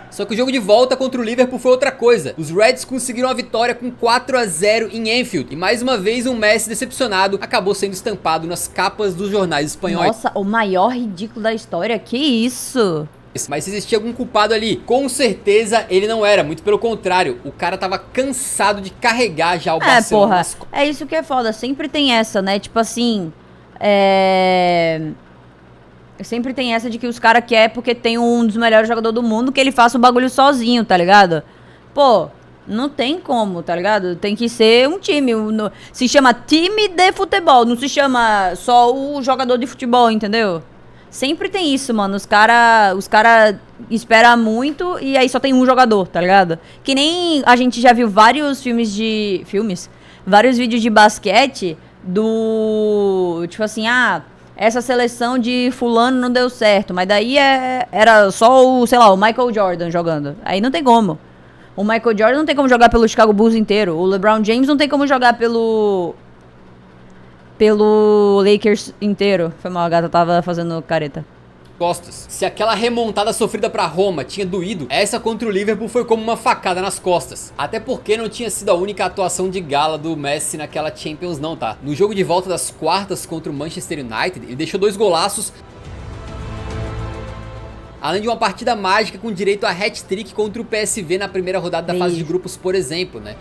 Só que o jogo de volta contra o Liverpool foi outra coisa. Os Reds conseguiram a vitória com 4-0 em Anfield. E mais uma vez um Messi decepcionado acabou sendo estampado nas capas dos jornais espanhóis. Nossa, o maior ridículo da história. Que isso? Mas se existia algum culpado ali, com certeza ele não era, muito pelo contrário, o cara tava cansado de carregar já o Barcelona Porra, nas costas. é isso que é foda. Sempre tem essa, né? Tipo assim, sempre tem essa de que os caras querem porque tem um dos melhores jogadores do mundo que ele faça o bagulho sozinho, tá ligado? Pô, não tem como, tá ligado? Tem que ser um time. Se chama time de futebol, não se chama só o jogador de futebol, entendeu? Sempre tem isso, mano. Os cara esperam muito e aí só tem um jogador, tá ligado? Que nem a gente já viu vários vários vídeos de basquete do... Tipo assim, essa seleção de fulano não deu certo, mas daí era só o, sei lá, o Michael Jordan jogando. Aí não tem como. O Michael Jordan não tem como jogar pelo Chicago Bulls inteiro. O LeBron James não tem como jogar pelo pelo Lakers inteiro. Foi mal, a gata tava fazendo careta. Costas. Se aquela remontada sofrida pra Roma tinha doído, essa contra o Liverpool foi como uma facada nas costas. Até porque não tinha sido a única atuação de gala do Messi naquela Champions não, tá? No jogo de volta das quartas contra o Manchester United, ele deixou 2 golaços, além de uma partida mágica com direito a hat-trick contra o PSV na primeira rodada da fase de grupos, por exemplo, né?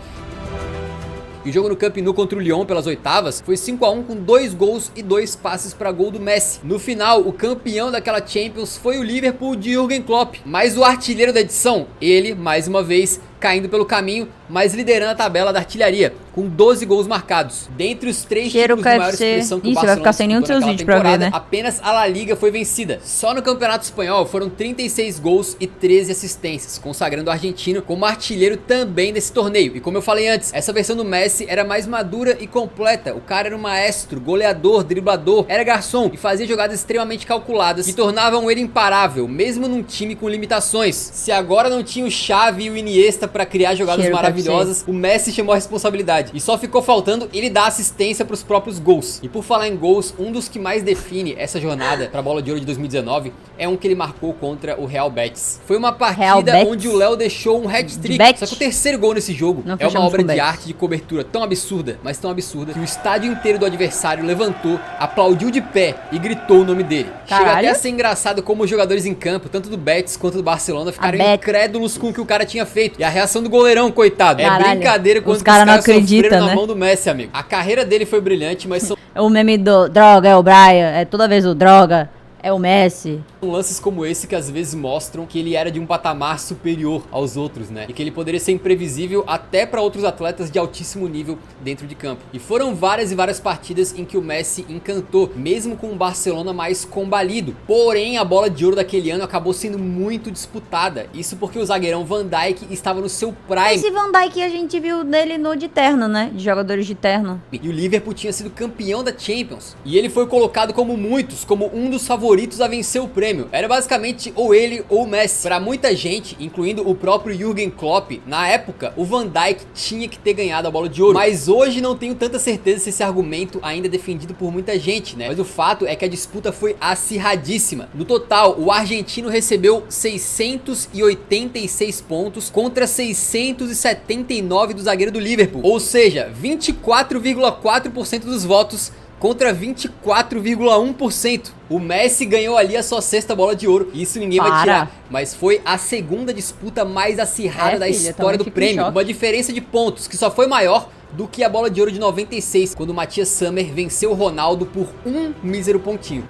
E o jogo no Camp Nou contra o Lyon pelas oitavas foi 5 a 1 com 2 gols e 2 passes para gol do Messi. No final, o campeão daquela Champions foi o Liverpool de Jürgen Klopp, mas o artilheiro da edição, ele, mais uma vez, caindo pelo caminho, mas liderando a tabela da artilharia, com 12 gols marcados. Dentre os 3 títulos de maior expressão que o Barcelona vai ficar sem nenhum dos seus vídeos pra ver, né? Apenas a La Liga foi vencida. Só no Campeonato Espanhol foram 36 gols e 13 assistências, consagrando o argentino como artilheiro também desse torneio. E como eu falei antes, essa versão do Messi era mais madura e completa. O cara era um maestro, goleador, driblador, era garçom e fazia jogadas extremamente calculadas que tornavam ele imparável, mesmo num time com limitações. Se agora não tinha o Xavi e o Iniesta pra criar jogadas maravilhosas, o Messi chamou a responsabilidade e só ficou faltando ele dar assistência pros próprios gols. E por falar em gols, um dos que mais define essa jornada pra Bola de Ouro de 2019 é um que ele marcou contra o Real Betis. Foi uma partida onde o Léo deixou um hat-trick, só que o terceiro gol nesse jogo é uma obra de arte de cobertura tão absurda, mas tão absurda, que o estádio inteiro do adversário levantou, aplaudiu de pé e gritou o nome dele. Chega até a ser engraçado como os jogadores em campo, tanto do Betis quanto do Barcelona, ficaram incrédulos com o que o cara tinha feito. E a reação do goleirão, coitado. É brincadeira quando os caras não acreditam, né? Na mão do Messi, amigo. A carreira dele foi brilhante, mas são... O meme do droga é o Brian, é toda vez o droga é o Messi. São lances como esse que às vezes mostram que ele era de um patamar superior aos outros, né? E que ele poderia ser imprevisível até para outros atletas de altíssimo nível dentro de campo. E foram várias e várias partidas em que o Messi encantou, mesmo com o Barcelona mais combalido. Porém, a Bola de Ouro daquele ano acabou sendo muito disputada. Isso porque o zagueirão Van Dijk estava no seu prime. Esse Van Dijk a gente viu nele no de terno, né? De jogadores de terno. E o Liverpool tinha sido campeão da Champions. E ele foi colocado como muitos, como um dos favoritos a vencer o prêmio. Era basicamente ou ele ou o Messi. Para muita gente, incluindo o próprio Jürgen Klopp, na época, o Van Dijk tinha que ter ganhado a Bola de Ouro. Mas hoje não tenho tanta certeza se esse argumento ainda é defendido por muita gente, né? Mas o fato é que a disputa foi acirradíssima. No total, o argentino recebeu 686 pontos contra 679 do zagueiro do Liverpool. Ou seja, 24,4% dos votos contra 24,1%. O Messi ganhou ali a sua 6ª Bola de Ouro, e isso ninguém vai tirar. Mas foi a segunda disputa mais acirrada da história do prêmio. Uma diferença de pontos que só foi maior do que a Bola de Ouro de 96, quando o Matthias Sammer venceu o Ronaldo por um mísero pontinho.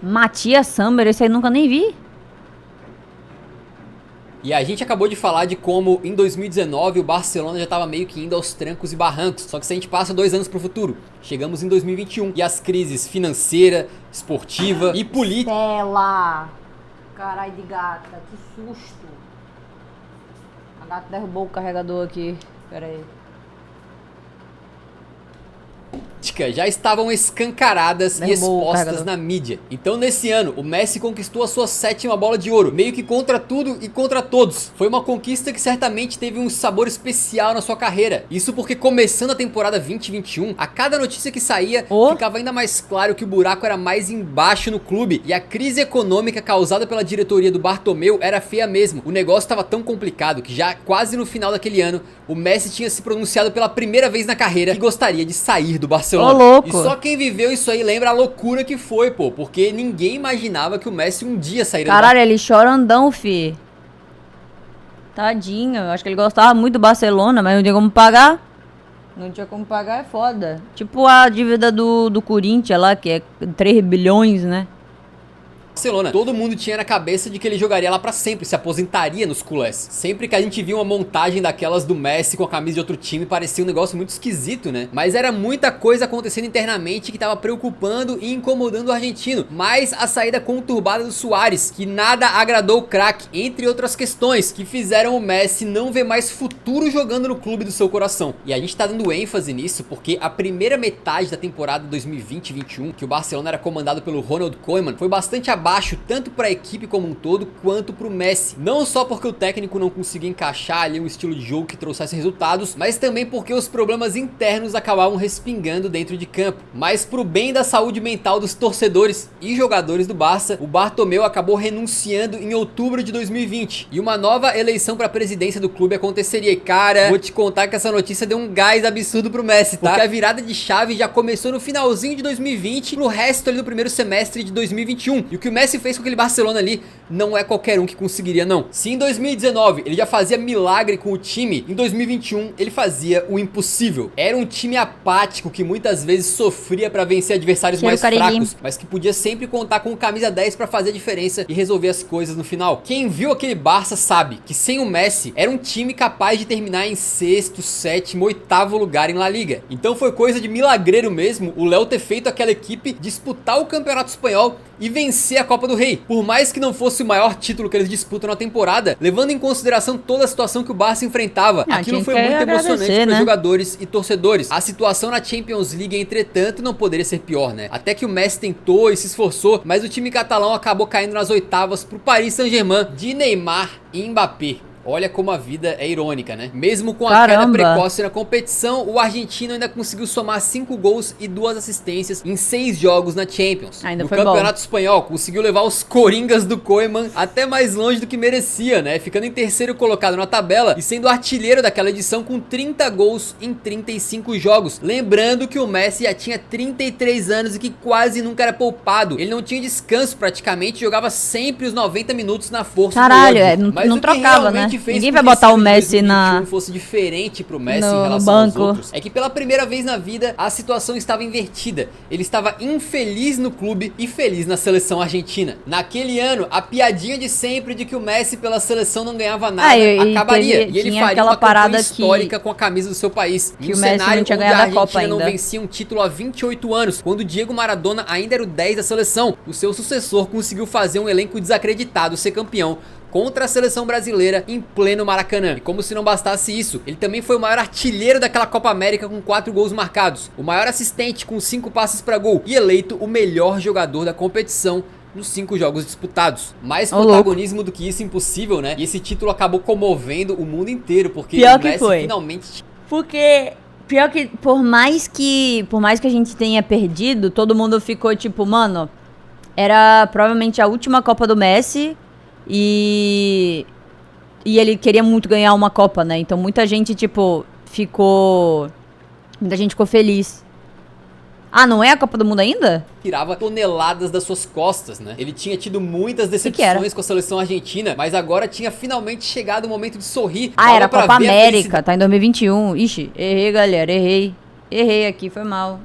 Matthias Sammer, esse aí nunca nem vi. E a gente acabou de falar de como em 2019 o Barcelona já estava meio que indo aos trancos e barrancos. Só que se a gente passa 2 anos pro futuro, chegamos em 2021 e as crises financeira, esportiva e política... Stella! Carai de gata, que susto! A gata derrubou o carregador aqui, pera aí. Já estavam escancaradas e expostas na mídia. Então nesse ano, o Messi conquistou a sua 7ª Bola de Ouro, meio que contra tudo e contra todos. Foi uma conquista que certamente teve um sabor especial na sua carreira. Isso porque começando a temporada 2021, a cada notícia que saía, ficava ainda mais claro que o buraco era mais embaixo no clube. E a crise econômica causada pela diretoria do Bartomeu era feia mesmo. O negócio estava tão complicado que já quase no final daquele ano, o Messi tinha se pronunciado pela primeira vez na carreira que gostaria de sair do Barcelona. Louco. E só quem viveu isso aí lembra a loucura que foi, pô. Porque ninguém imaginava que o Messi um dia sairia do Caralho, ele chorandão, fi. Tadinho, eu acho que ele gostava muito do Barcelona, mas não tinha como pagar. Não tinha como pagar, é foda. Tipo a dívida do Corinthians lá, que é 3 bilhões, né? Barcelona. Todo mundo tinha na cabeça de que ele jogaria lá pra sempre, se aposentaria nos culés. Sempre que a gente via uma montagem daquelas do Messi com a camisa de outro time, parecia um negócio muito esquisito, né? Mas era muita coisa acontecendo internamente que tava preocupando e incomodando o argentino. Mas a saída conturbada do Suárez, que nada agradou o craque, entre outras questões, que fizeram o Messi não ver mais futuro jogando no clube do seu coração. E a gente tá dando ênfase nisso porque a primeira metade da temporada 2020-21, que o Barcelona era comandado pelo Ronald Koeman, foi bastante abaixo abaixo tanto para a equipe como um todo quanto para o Messi. Não só porque o técnico não conseguia encaixar ali um estilo de jogo que trouxesse resultados, mas também porque os problemas internos acabavam respingando dentro de campo. Mas pro bem da saúde mental dos torcedores e jogadores do Barça, o Bartomeu acabou renunciando em outubro de 2020 e uma nova eleição para a presidência do clube aconteceria. E cara, vou te contar que essa notícia deu um gás absurdo pro Messi, tá? Porque a virada de chave já começou no finalzinho de 2020 pro resto ali do primeiro semestre de 2021. E o que o Messi fez com aquele Barcelona ali não é qualquer um que conseguiria, não. Se em 2019 ele já fazia milagre com o time, em 2021 ele fazia o impossível. Era um time apático que muitas vezes sofria pra vencer adversários mais fracos, mas que podia sempre contar com o camisa 10 pra fazer a diferença e resolver as coisas no final. Quem viu aquele Barça sabe que sem o Messi era um time capaz de terminar em sexto, sétimo, oitavo lugar em La Liga. Então foi coisa de milagreiro mesmo o Léo ter feito aquela equipe disputar o Campeonato Espanhol e vencer a Copa do Rei. Por mais que não fosse o maior título que eles disputam na temporada, levando em consideração toda a situação que o Barça enfrentava, aquilo foi muito emocionante para os jogadores e torcedores. A situação na Champions League, entretanto, não poderia ser pior, né? Até que o Messi tentou e se esforçou, mas o time catalão acabou caindo nas oitavas pro Paris Saint-Germain de Neymar e Mbappé. Olha como a vida é irônica, né? Mesmo com a queda precoce na competição, o argentino ainda conseguiu somar 5 gols e 2 assistências em 6 jogos na Champions. Ainda foi Campeonato Espanhol, conseguiu levar os Coringas do Koeman até mais longe do que merecia, né? Ficando em terceiro colocado na tabela e sendo artilheiro daquela edição com 30 gols em 35 jogos. Lembrando que o Messi já tinha 33 anos e que quase nunca era poupado. Ele não tinha descanso praticamente, jogava sempre os 90 minutos na força. Caralho, não trocava, né? Ninguém vai botar o Messi na... fosse diferente pro Messi em relação aos outros. É que pela primeira vez na vida a situação estava invertida. Ele estava infeliz no clube e feliz na seleção argentina. Naquele ano, a piadinha de sempre de que o Messi pela seleção não ganhava nada acabaria. E ele faria uma campanha histórica com a camisa do seu país. Que o Messi não tinha ganhado a Copa ainda. Não vencia um título há 28 anos, quando Diego Maradona ainda era o 10 da seleção. O seu sucessor conseguiu fazer um elenco desacreditado ser campeão contra a seleção brasileira em pleno Maracanã. E como se não bastasse isso, ele também foi o maior artilheiro daquela Copa América com 4 gols marcados, o maior assistente com 5 passes para gol e eleito o melhor jogador da competição nos 5 jogos disputados. Mais protagonismo do que isso impossível, né? E esse título acabou comovendo o mundo inteiro, porque o Messi finalmente... Porque... Pior que, por mais que a gente tenha perdido, todo mundo ficou tipo, mano, era provavelmente a última Copa do Messi... E ele queria muito ganhar uma Copa, né? Então muita gente, tipo, muita gente ficou feliz. Ah, não é a Copa do Mundo ainda? Tirava toneladas das suas costas, né? Ele tinha tido muitas decepções com a seleção argentina, mas agora tinha finalmente chegado o momento de sorrir. Ah, era a Copa América, tá em 2021. Ixi, errei, galera, errei aqui, foi mal.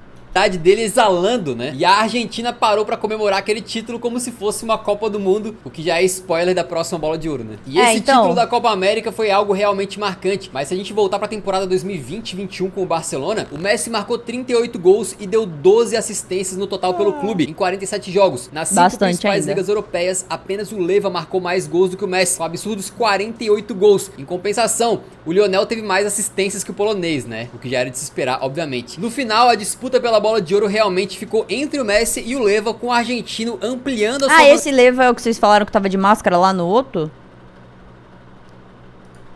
Dele exalando, né? E a Argentina parou pra comemorar aquele título como se fosse uma Copa do Mundo, o que já é spoiler da próxima Bola de Ouro, né? E esse título da Copa América foi algo realmente marcante. Mas se a gente voltar pra temporada 2020-21 com o Barcelona, o Messi marcou 38 gols e deu 12 assistências no total pelo clube, em 47 jogos. Nas 5 principais ligas europeias, apenas o Leva marcou mais gols do que o Messi, com absurdos 48 gols. Em compensação, o Lionel teve mais assistências que o polonês, né? O que já era de se esperar, obviamente. No final, a disputa pela Bola de Ouro realmente ficou entre o Messi e o Leva, com o argentino ampliando a sua... Ah, esse Leva é o que vocês falaram que tava de máscara lá no outro?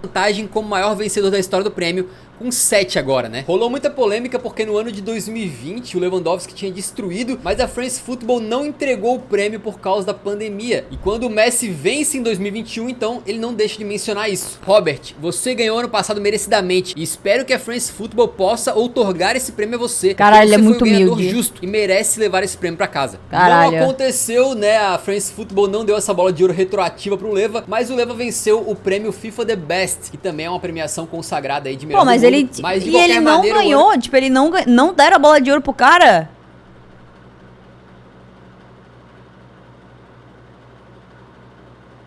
Vantagem como maior vencedor da história do prêmio, com 7 agora, né? Rolou muita polêmica porque no ano de 2020 o Lewandowski tinha destruído, mas a France Football não entregou o prêmio por causa da pandemia. E quando o Messi vence em 2021, então ele não deixa de mencionar isso. Robert, você ganhou ano passado merecidamente e espero que a France Football possa outorgar esse prêmio a você. Caralho, você é muito foi o ganhador humilde. Justo e merece levar esse prêmio pra casa. Caralho. Não aconteceu, né? A France Football não deu essa bola de ouro retroativa pro Leva, mas o Leva venceu o prêmio FIFA The Best, que também é uma premiação consagrada aí de melhor. Pô, mas ele não ganhou, tipo, ele não deram a bola de ouro pro cara.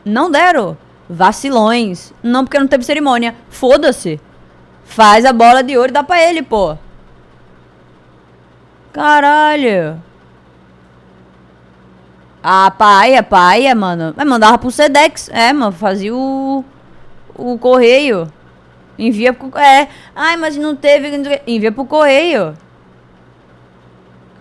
Não deram. Vacilões. Não, porque não teve cerimônia. Foda-se. Faz a bola de ouro e dá pra ele, pô. Caralho. Ah, paia, mano. Mas mandava pro Sedex. É, mano, fazia o correio. Envia pro... Ai, mas não teve... Envia pro correio.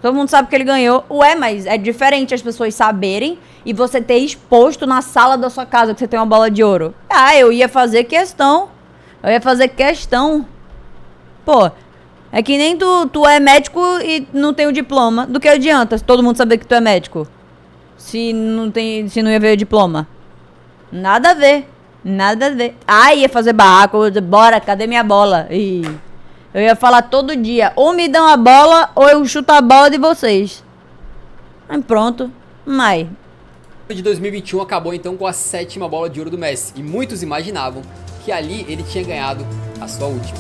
Todo mundo sabe que ele ganhou. Ué, mas é diferente as pessoas saberem e você ter exposto na sala da sua casa que você tem uma bola de ouro. Ah, eu ia fazer questão. Pô, é que nem tu é médico e não tem o diploma. Do que adianta se todo mundo saber que tu é médico? Se não ia ver o diploma. Nada a ver. Ah, ia fazer barraco. Bora, cadê minha bola? E eu ia falar todo dia, ou me dão a bola, ou eu chuto a bola de vocês. Aí pronto. Mas de 2021 acabou então com a 7ª bola de ouro do Messi. E muitos imaginavam que ali ele tinha ganhado a sua última.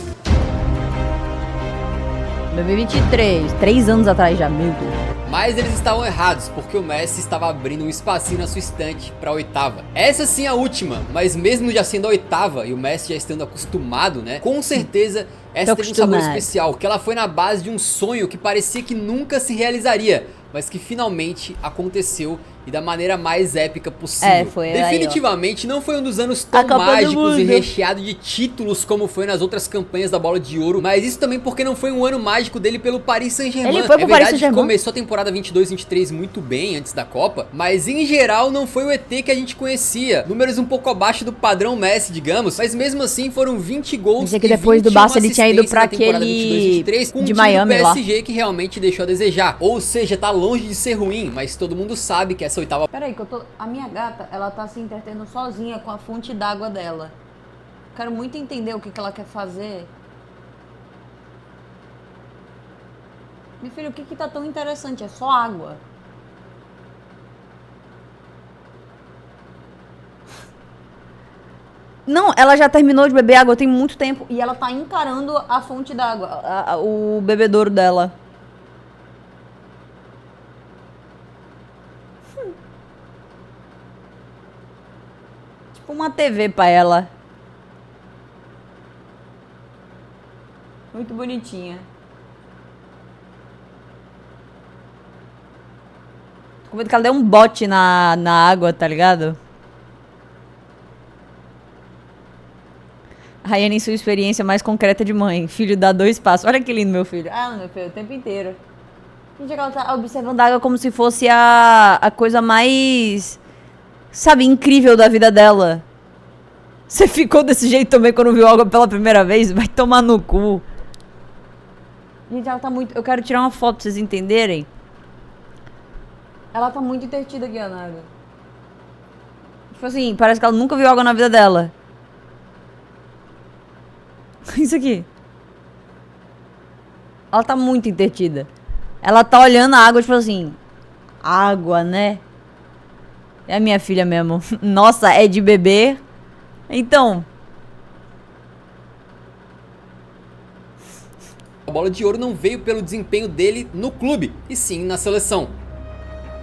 2023, 3 anos atrás já, meu Deus. Mas eles estavam errados, porque o Messi estava abrindo um espacinho na sua estante para a 8ª. Essa sim é a última, mas mesmo já sendo a 8ª e o Messi já estando acostumado, né? Com certeza essa teve um sabor especial, que ela foi na base de um sonho que parecia que nunca se realizaria, mas que finalmente aconteceu e da maneira mais épica possível. Foi definitivamente aí, não foi um dos anos tão mágicos e recheado de títulos como foi nas outras campanhas da Bola de Ouro, mas isso também porque não foi um ano mágico dele pelo Paris Saint-Germain. Ele foi pro Paris Saint-Germain. Começou a temporada 22-23 muito bem antes da Copa, mas em geral não foi o ET que a gente conhecia. Números um pouco abaixo do padrão Messi, digamos, mas mesmo assim foram 20 gols. Mas é que depois do Barça ele tinha ido pra aquele de Miami lá. PSG que realmente deixou a desejar. Ou seja, tá longe de ser ruim, mas todo mundo sabe que essa 8ª... Peraí, a minha gata, ela tá se entretendo sozinha com a fonte d'água dela. Quero muito entender o que ela quer fazer. Meu filho, o que tá tão interessante? É só água. Não, ela já terminou de beber água tem muito tempo e ela tá encarando a fonte d'água, o bebedouro dela. Tipo uma TV pra ela. Muito bonitinha. Tô com medo que ela dê um bote na água, tá ligado? Rayane, em sua experiência mais concreta de mãe. Filho dá 2 passos. Olha que lindo, meu filho. Ah, meu filho, o tempo inteiro. Gente, ela tá observando a água como se fosse a coisa mais, sabe, incrível da vida dela. Você ficou desse jeito também quando viu água pela primeira vez? Vai tomar no cu. Gente, ela tá muito... Eu quero tirar uma foto pra vocês entenderem. Ela tá muito entretida aqui, a água. Tipo assim, parece que ela nunca viu água na vida dela. Isso aqui. Ela tá muito entretida. Ela tá olhando a água, tipo assim... Água, né? É a minha filha mesmo. Nossa, é de beber. Então... A Bola de Ouro não veio pelo desempenho dele no clube, e sim na seleção.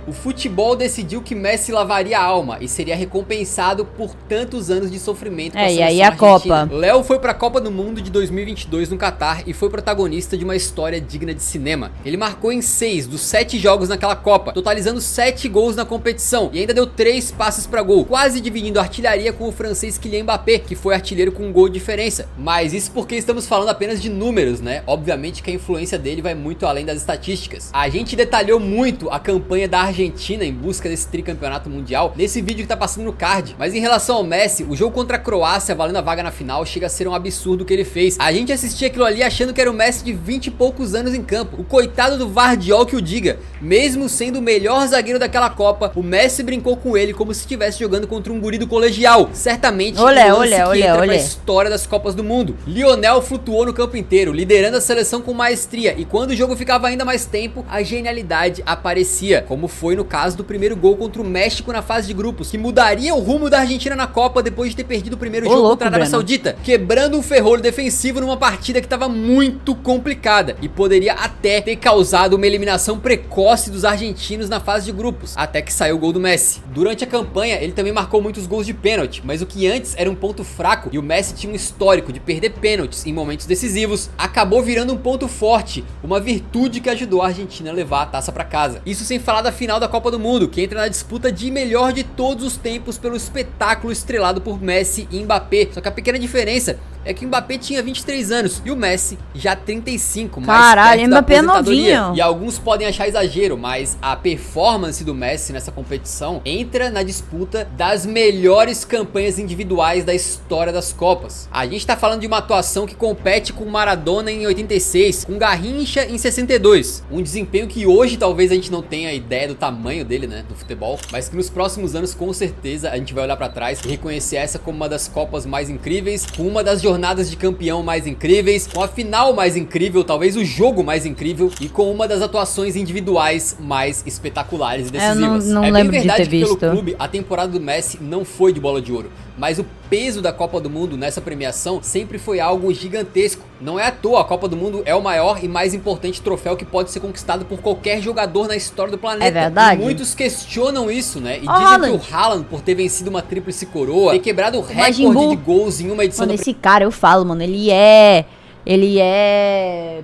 O futebol decidiu que Messi lavaria a alma e seria recompensado por tantos anos de sofrimento com a seleção e aí a argentina. Copa. Léo foi para a Copa do Mundo de 2022 no Catar e foi protagonista de uma história digna de cinema. Ele marcou em 6 dos 7 jogos naquela Copa, totalizando 7 gols na competição e ainda deu 3 passes para gol, quase dividindo a artilharia com o francês Kylian Mbappé, que foi artilheiro com um gol de diferença. Mas isso porque estamos falando apenas de números, né? Obviamente que a influência dele vai muito além das estatísticas. A gente detalhou muito a campanha da Argentina em busca desse tricampeonato mundial nesse vídeo que tá passando no card, mas em relação ao Messi, o jogo contra a Croácia valendo a vaga na final chega a ser um absurdo o que ele fez. A gente assistia aquilo ali achando que era o Messi de 20 e poucos anos em campo, o coitado do Vardiol que o diga. Mesmo sendo o melhor zagueiro daquela Copa, o Messi brincou com ele como se estivesse jogando contra um guri do colegial. Certamente um lance que entra pra história das Copas do Mundo. Lionel flutuou no campo inteiro, liderando a seleção com maestria, e quando o jogo ficava ainda mais tempo, a genialidade aparecia, como foi no caso do primeiro gol contra o México na fase de grupos, que mudaria o rumo da Argentina na Copa depois de ter perdido o primeiro jogo contra a Arábia Saudita, quebrando um ferrolho defensivo numa partida que estava muito complicada e poderia até ter causado uma eliminação precoce dos argentinos na fase de grupos, até que saiu o gol do Messi. Durante a campanha, ele também marcou muitos gols de pênalti, mas o que antes era um ponto fraco e o Messi tinha um histórico de perder pênaltis em momentos decisivos, acabou virando um ponto forte, uma virtude que ajudou a Argentina a levar a taça para casa. Isso sem falar da final da Copa do Mundo, que entra na disputa de melhor de todos os tempos pelo espetáculo estrelado por Messi e Mbappé. Só que a pequena diferença é que o Mbappé tinha 23 anos e o Messi já 35, mais Caralho, perto da Mbappé é aposentadoria. novinho. E alguns podem achar exagero, mas a performance do Messi nessa competição entra na disputa das melhores campanhas individuais da história das Copas. A gente tá falando de uma atuação que compete com Maradona em 86, com Garrincha em 62. Um desempenho que hoje talvez a gente não tenha ideia do tamanho dele, né, do futebol, mas que nos próximos anos com certeza a gente vai olhar pra trás e reconhecer essa como uma das Copas mais incríveis, com uma das jornadas de campeão mais incríveis, com a final mais incrível, talvez o jogo mais incrível e com uma das atuações individuais mais espetaculares e decisivas. não É bem lembro de verdade ter que pelo visto. clube a temporada do Messi não foi de bola de ouro, mas o peso da Copa do Mundo nessa premiação sempre foi algo gigantesco. Não é à toa, a Copa do Mundo é o maior e mais importante troféu que pode ser conquistado por qualquer jogador na história do planeta. É verdade. E muitos questionam isso, né? E Ó, dizem Haaland. que o Haaland, por ter vencido uma tríplice coroa, ter quebrado o Majin recorde Buu. de gols em uma edição Mano, da esse cara, eu falo, mano, ele é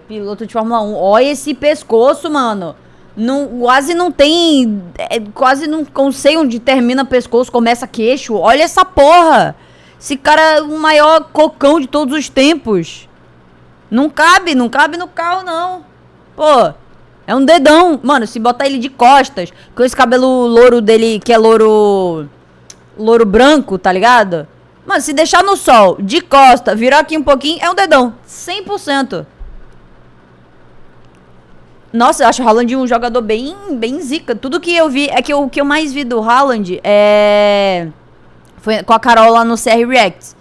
piloto de Fórmula 1. Olha esse pescoço, mano. Quase não tem, quase não sei onde termina pescoço, começa queixo. Olha essa porra. Esse cara é o maior cocão de todos os tempos. Não cabe no carro, não. Pô, é um dedão. Mano, se botar ele de costas, com esse cabelo louro dele, que é louro branco, tá ligado? Mano, se deixar no sol, de costa, virar aqui um pouquinho, é um dedão. 100%. Nossa, eu acho o Haaland um jogador bem zica. Tudo que eu vi, é que o que eu mais vi do Haaland foi com a Carol lá no CR Reacts.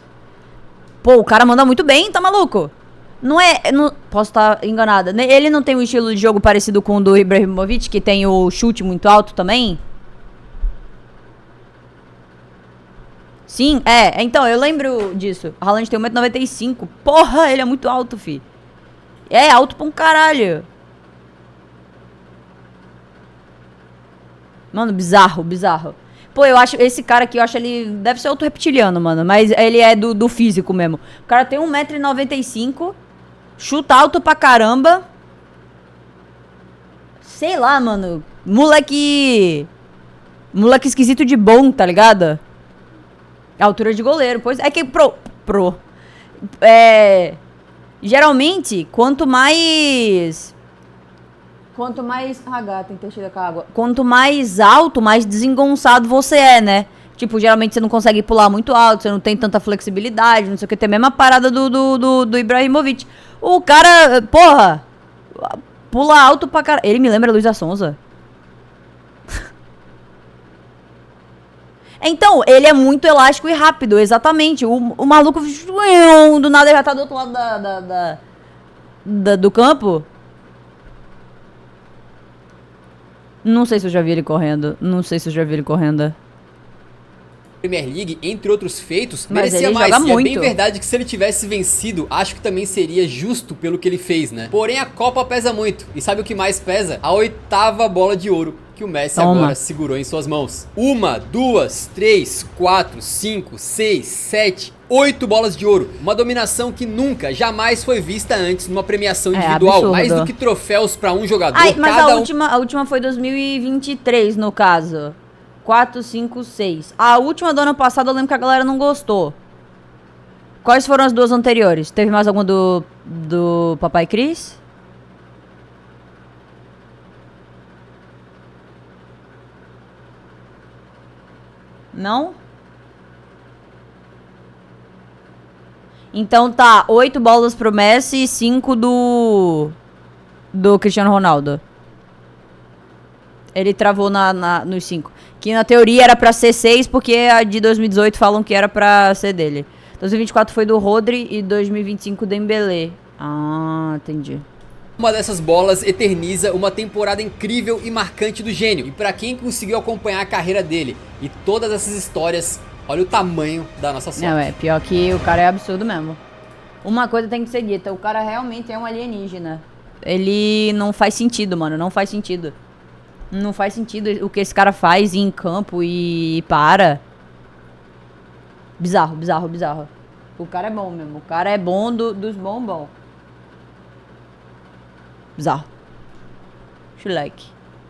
Pô, o cara manda muito bem, tá maluco? Posso estar enganada. Ele não tem um estilo de jogo parecido com o do Ibrahimovic, que tem o chute muito alto também? Sim, então, eu lembro disso. O Haaland tem 1,95 m. Porra, ele é muito alto, fi. É alto pra um caralho. Mano, bizarro. Pô, eu acho, esse cara aqui, eu acho ele, deve ser outro reptiliano, mano, mas ele é do físico mesmo. O cara tem 1,95 m, chuta alto pra caramba. Sei lá, mano, moleque esquisito de bom, tá ligado? Altura de goleiro, pois é que geralmente, quanto mais tem textura com a água. Quanto mais alto, mais desengonçado você é, né? Tipo, geralmente você não consegue pular muito alto, você não tem tanta flexibilidade, não sei o que, tem a mesma parada do Ibrahimovic. O cara, porra, pula alto pra caralho. Ele me lembra Luísa Sonza. Então, ele é muito elástico e rápido, exatamente. O maluco, do nada, ele já tá do outro lado do campo. Não sei se eu já vi ele correndo. Premier League, entre outros feitos, Mas merecia ele mais. joga E é bem muito. verdade que se ele tivesse vencido, acho que também seria justo pelo que ele fez, né? Porém, a Copa pesa muito. E sabe o que mais pesa? A 8ª bola de ouro que o Messi Toma. agora segurou em suas mãos. 1, 2, 3, 4, 5, 6, 7, 8 bolas de ouro. Uma dominação que nunca, jamais foi vista antes numa premiação individual. absurdo. Mais do que troféus pra um jogador, Ai, mas cada a última foi 2023, no caso. 4, 5, 6. A última do ano passado eu lembro que a galera não gostou. Quais foram as duas anteriores? Teve mais alguma do Papai Cris? Não? Então tá, 8 bolas pro Messi e 5 do Cristiano Ronaldo. Ele travou nos 5. Que na teoria era pra ser 6, porque a de 2018 falam que era pra ser dele. 2024 foi do Rodri e 2025 do Dembélé. Ah, entendi. Uma dessas bolas eterniza uma temporada incrível e marcante do gênio. E pra quem conseguiu acompanhar a carreira dele e todas essas histórias, olha o tamanho da nossa sorte. Não, pior que o cara é absurdo mesmo. Uma coisa tem que ser dita, o cara realmente é um alienígena. Ele não faz sentido, mano, não faz sentido. Não faz sentido o que esse cara faz em campo e para. Bizarro. O cara é bom mesmo, o cara é bom dos bom. Bizarro. Chuleque.